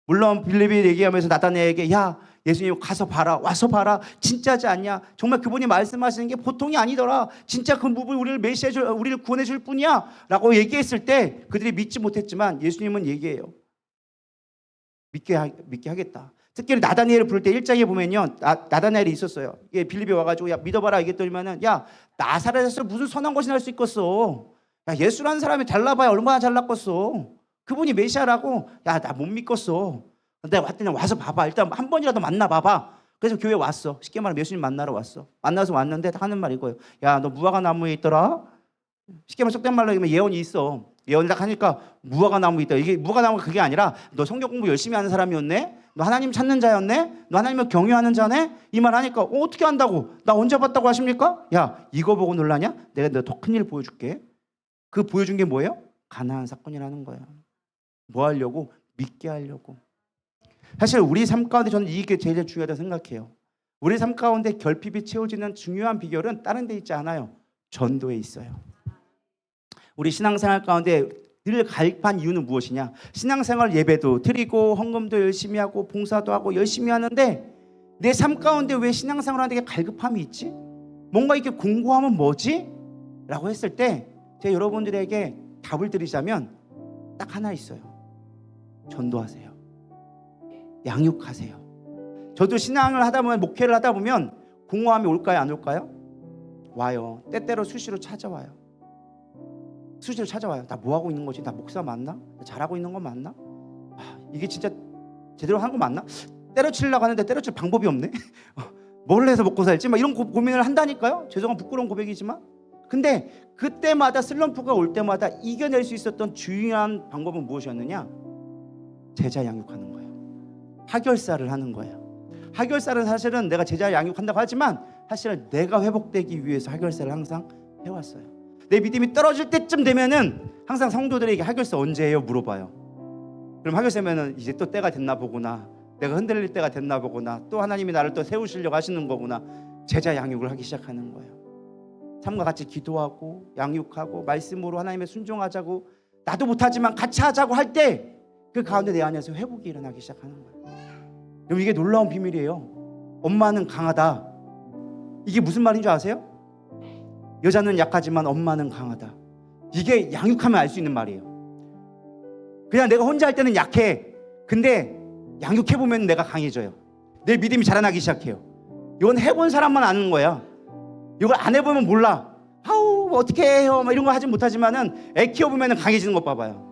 물론 빌립이 얘기하면서 나다나엘에게 야 예수님 가서 봐라, 와서 봐라, 진짜지 않냐? 정말 그분이 말씀하시는 게 보통이 아니더라. 진짜 그 부분 우리를 우리를 구원해 줄 뿐이야라고 얘기했을 때 그들이 믿지 못했지만 예수님은 얘기해요. 믿게 하겠다. 특히 나다니엘을 부를 때 1장에 보면요, 나다니엘이 있었어요. 예, 빌립이 와가지고 야 믿어봐라 이랬더니만은 야 나사렛에서 무슨 선한 것이 날 수 있겠어. 야 예수라는 사람이 잘나봐야 얼마나 잘났겠어. 그분이 메시아라고. 야 나 못 믿겠어. 근데 왔더니 와서 봐봐. 일단 한 번이라도 만나봐봐. 그래서 교회 왔어. 쉽게 말하면 예수님 만나러 왔어. 만나서 왔는데 하는 말이 이거예요. 야 너 무화과 나무에 있더라. 쉽게 말해서 속된 말로 하면 예언이 있어. 예언을 딱 하니까 무화과 나무에 있다. 이게 무화과 나무가 그게 아니라 너 성경 공부 열심히 하는 사람이었네. 너 하나님 찾는 자였네. 너 하나님을 경외하는 자네. 이 말 하니까 어떻게 한다고? 나 언제 봤다고 하십니까? 야 이거 보고 놀라냐? 내가 너 더 큰 일 보여줄게. 그 보여준 게 뭐예요? 가나안 사건이라는 거야. 뭐 하려고? 믿게 하려고. 사실 우리 삶 가운데 저는 이게 제일 중요하다고 생각해요. 우리 삶 가운데 결핍이 채워지는 중요한 비결은 다른 데 있지 않아요. 전도에 있어요. 우리 신앙생활 가운데 늘 갈급한 이유는 무엇이냐? 신앙생활 예배도 드리고 헌금도 열심히 하고 봉사도 하고 열심히 하는데 내 삶 가운데 왜 신앙생활 하는 데 갈급함이 있지? 뭔가 이렇게 공고하면 뭐지? 라고 했을 때 제가 여러분들에게 답을 드리자면 딱 하나 있어요. 전도하세요. 양육하세요. 저도 신앙을 하다 보면 목회를 하다 보면 공허함이 올까요? 안 올까요? 와요. 때때로 수시로 찾아와요. 수시로 찾아와요. 나 뭐 하고 있는 거지? 나 목사 맞나? 나 잘하고 있는 거 맞나? 이게 진짜 제대로 한 거 맞나? 때려치려고 하는데 때려칠 방법이 없네. 뭘 해서 먹고 살지? 막 이런 고민을 한다니까요. 죄송한 부끄러운 고백이지만. 근데 그때마다 슬럼프가 올 때마다 이겨낼 수 있었던 중요한 방법은 무엇이었느냐? 제자 양육하는 거예요. 하결사를 하는 거예요. 하결사는 사실은 내가 제자 양육한다고 하지만 사실은 내가 회복되기 위해서 하결사를 항상 해왔어요. 내 믿음이 떨어질 때쯤 되면은 항상 성도들에게 하결사 언제 해요? 물어봐요. 그럼 하결사면은 이제 또 때가 됐나 보구나. 내가 흔들릴 때가 됐나 보구나. 또 하나님이 나를 또 세우시려고 하시는 거구나. 제자 양육을 하기 시작하는 거예요. 삶과 같이 기도하고 양육하고 말씀으로 하나님의 순종하자고 나도 못하지만 같이 하자고 할 때 그 가운데 내 안에서 회복이 일어나기 시작하는 거예요. 여러분 이게 놀라운 비밀이에요. 엄마는 강하다. 이게 무슨 말인 줄 아세요? 여자는 약하지만 엄마는 강하다. 이게 양육하면 알 수 있는 말이에요. 그냥 내가 혼자 할 때는 약해. 근데 양육해보면 내가 강해져요. 내 믿음이 자라나기 시작해요. 이건 해본 사람만 아는 거야. 이걸 안 해보면 몰라. 아우 어떻게 해요? 막 이런 거 하진 못하지만은 애 키워보면 강해지는 것 봐봐요.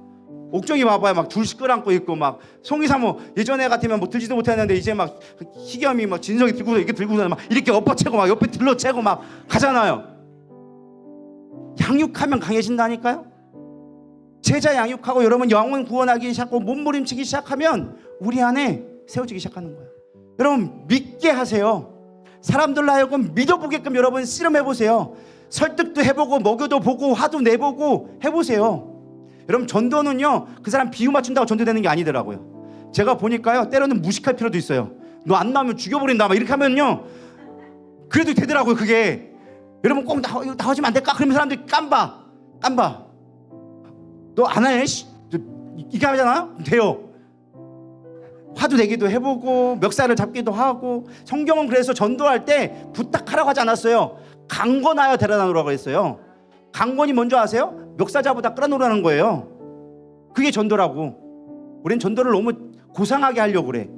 옥정이 봐봐요. 막 둘씩 끌안고 있고 막 송이사모 예전에 같으면 뭐 들지도 못했는데 이제 막 희겸이 막 진성이 들고서 이렇게 들고서 막 이렇게 엎어채고 막 옆에 들러채고 막 가잖아요. 양육하면 강해진다니까요. 제자 양육하고 여러분 영혼 구원하기 시작하고 몸부림치기 시작하면 우리 안에 세워지기 시작하는 거예요. 여러분 믿게 하세요. 사람들로 하여금 믿어보게끔 여러분 씨름해보세요. 설득도 해보고 먹여도 보고 화도 내보고 해보세요. 여러분 전도는요 그 사람 비유 맞춘다고 전도되는 게 아니더라고요. 제가 보니까요 때로는 무식할 필요도 있어요. 너 안 나오면 죽여버린다 막 이렇게 하면요 그래도 되더라고요. 그게 여러분 꼭 나오시면 안 될까? 그러면 사람들이 깜봐 너 안 해? 이렇게 하잖아? 돼요. 화도 내기도 해보고 멱살을 잡기도 하고. 성경은 그래서 전도할 때 부탁하라고 하지 않았어요. 강권하여 데려다 놓으라고 했어요. 강권이 뭔지 아세요? 멱살 잡아다 끌어놓으라는 거예요. 그게 전도라고. 우린 전도를 너무 고상하게 하려고 그래.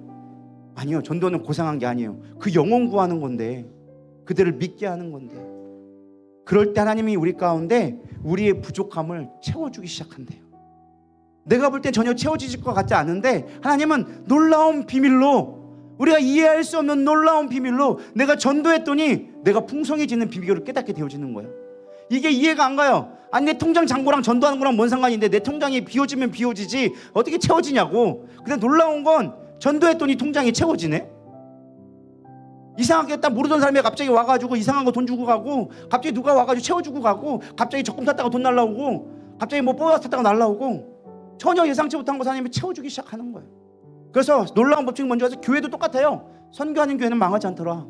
아니요, 전도는 고상한 게 아니에요. 그 영혼 구하는 건데, 그들을 믿게 하는 건데. 그럴 때 하나님이 우리 가운데 우리의 부족함을 채워주기 시작한대요. 내가 볼 땐 전혀 채워지실 것 같지 않은데 하나님은 놀라운 비밀로, 우리가 이해할 수 없는 놀라운 비밀로 내가 전도했더니 내가 풍성해지는 비결을 깨닫게 되어지는 거예요. 이게 이해가 안 가요. 아니 내 통장 잔고랑 전도하는 거랑 뭔 상관인데 내 통장이 비워지면 비워지지 어떻게 채워지냐고. 근데 놀라운 건 전도했더니 통장이 채워지네. 이상하게 딱 모르던 사람이 갑자기 와가지고 이상한 거 돈 주고 가고, 갑자기 누가 와가지고 채워주고 가고, 갑자기 적금 탔다가 돈 날라오고, 갑자기 뭐 보너스 탔다가 날라오고, 전혀 예상치 못한 거 하나님이 채워주기 시작하는 거예요. 그래서 놀라운 법칙이 뭔지 아세요? 교회도 똑같아요. 선교하는 교회는 망하지 않더라.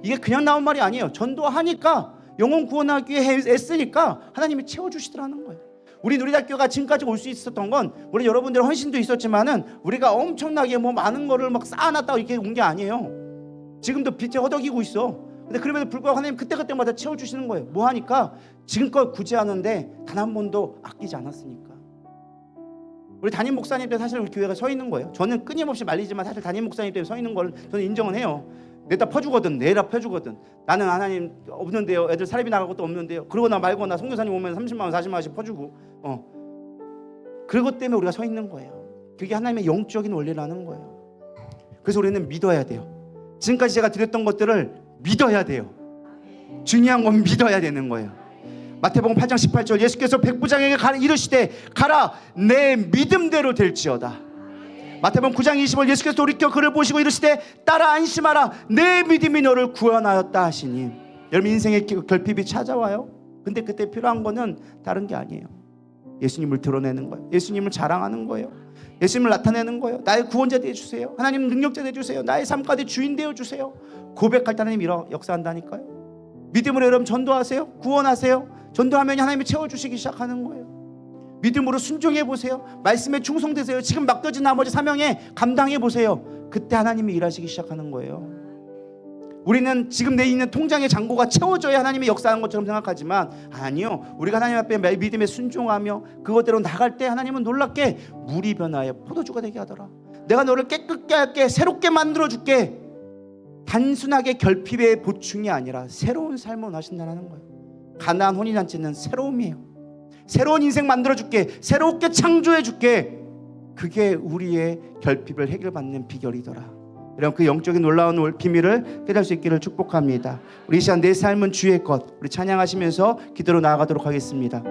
이게 그냥 나온 말이 아니에요. 전도하니까, 영혼 구원하기 위해 애쓰니까 하나님이 채워주시더라는 거예요. 우리 누리다교가 지금까지 올 수 있었던 건 물론 여러분들의 헌신도 있었지만은 우리가 엄청나게 뭐 많은 거를 막 쌓아놨다고 이렇게 온 게 아니에요. 지금도 빚에 허덕이고 있어. 근데 그럼에도 불구하고 하나님 그때그때마다 채워주시는 거예요. 뭐 하니까? 지금껏 구제하는데 단 한 번도 아끼지 않았으니까. 우리 담임 목사님 때문에 사실 우리 교회가 서 있는 거예요. 저는 끊임없이 말리지만 사실 담임 목사님 때문에 서 있는 걸 저는 인정은 해요. 내다 퍼주거든, 내다 펴주거든. 나는 하나님 없는데요, 애들 사례비 나갈 것도 없는데요, 그러거나 말거나 선교사님 오면 30만 원 40만 원씩 퍼주고 그것 때문에 우리가 서 있는 거예요. 그게 하나님의 영적인 원리라는 거예요. 그래서 우리는 믿어야 돼요. 지금까지 제가 드렸던 것들을 믿어야 돼요. 중요한 건 믿어야 되는 거예요. 마태복음 8장 18절 예수께서 백부장에게 이르시되 가라 내 믿음대로 될지어다. 마태복음 9장 20절 예수께서 돌이켜 그를 보시고 이르시되 따라 안심하라 내 믿음이 너를 구원하였다 하시니. 여러분 인생의 결핍이 찾아와요. 근데 그때 필요한 거는 다른 게 아니에요. 예수님을 드러내는 거예요. 예수님을 자랑하는 거예요. 예수님을 나타내는 거예요. 나의 구원자 되어주세요. 하나님 능력자 되어주세요. 나의 삶 가운데 주인 되어주세요. 고백할 때 하나님 역사한다니까요. 믿음으로 여러분 전도하세요. 구원하세요. 전도하면 하나님이 채워주시기 시작하는 거예요. 믿음으로 순종해 보세요. 말씀에 충성되세요. 지금 맡겨진 나머지 사명에 감당해 보세요. 그때 하나님이 일하시기 시작하는 거예요. 우리는 지금 내 있는 통장의 잔고가 채워져야 하나님이 역사하는 것처럼 생각하지만 아니요. 우리가 하나님 앞에 믿음에 순종하며 그것대로 나갈 때 하나님은 놀랍게 물이 변하여 포도주가 되게 하더라. 내가 너를 깨끗게 할게. 새롭게 만들어줄게. 단순하게 결핍의 보충이 아니라 새로운 삶을 하신다는 거예요. 가나안 혼인잔치는 새로움이에요. 새로운 인생 만들어줄게. 새롭게 창조해줄게. 그게 우리의 결핍을 해결받는 비결이더라. 여러분 그 영적인 놀라운 비밀을 깨달을 수 있기를 축복합니다. 우리 이 시간 내 삶은 주의 것. 우리 찬양하시면서 기도로 나아가도록 하겠습니다.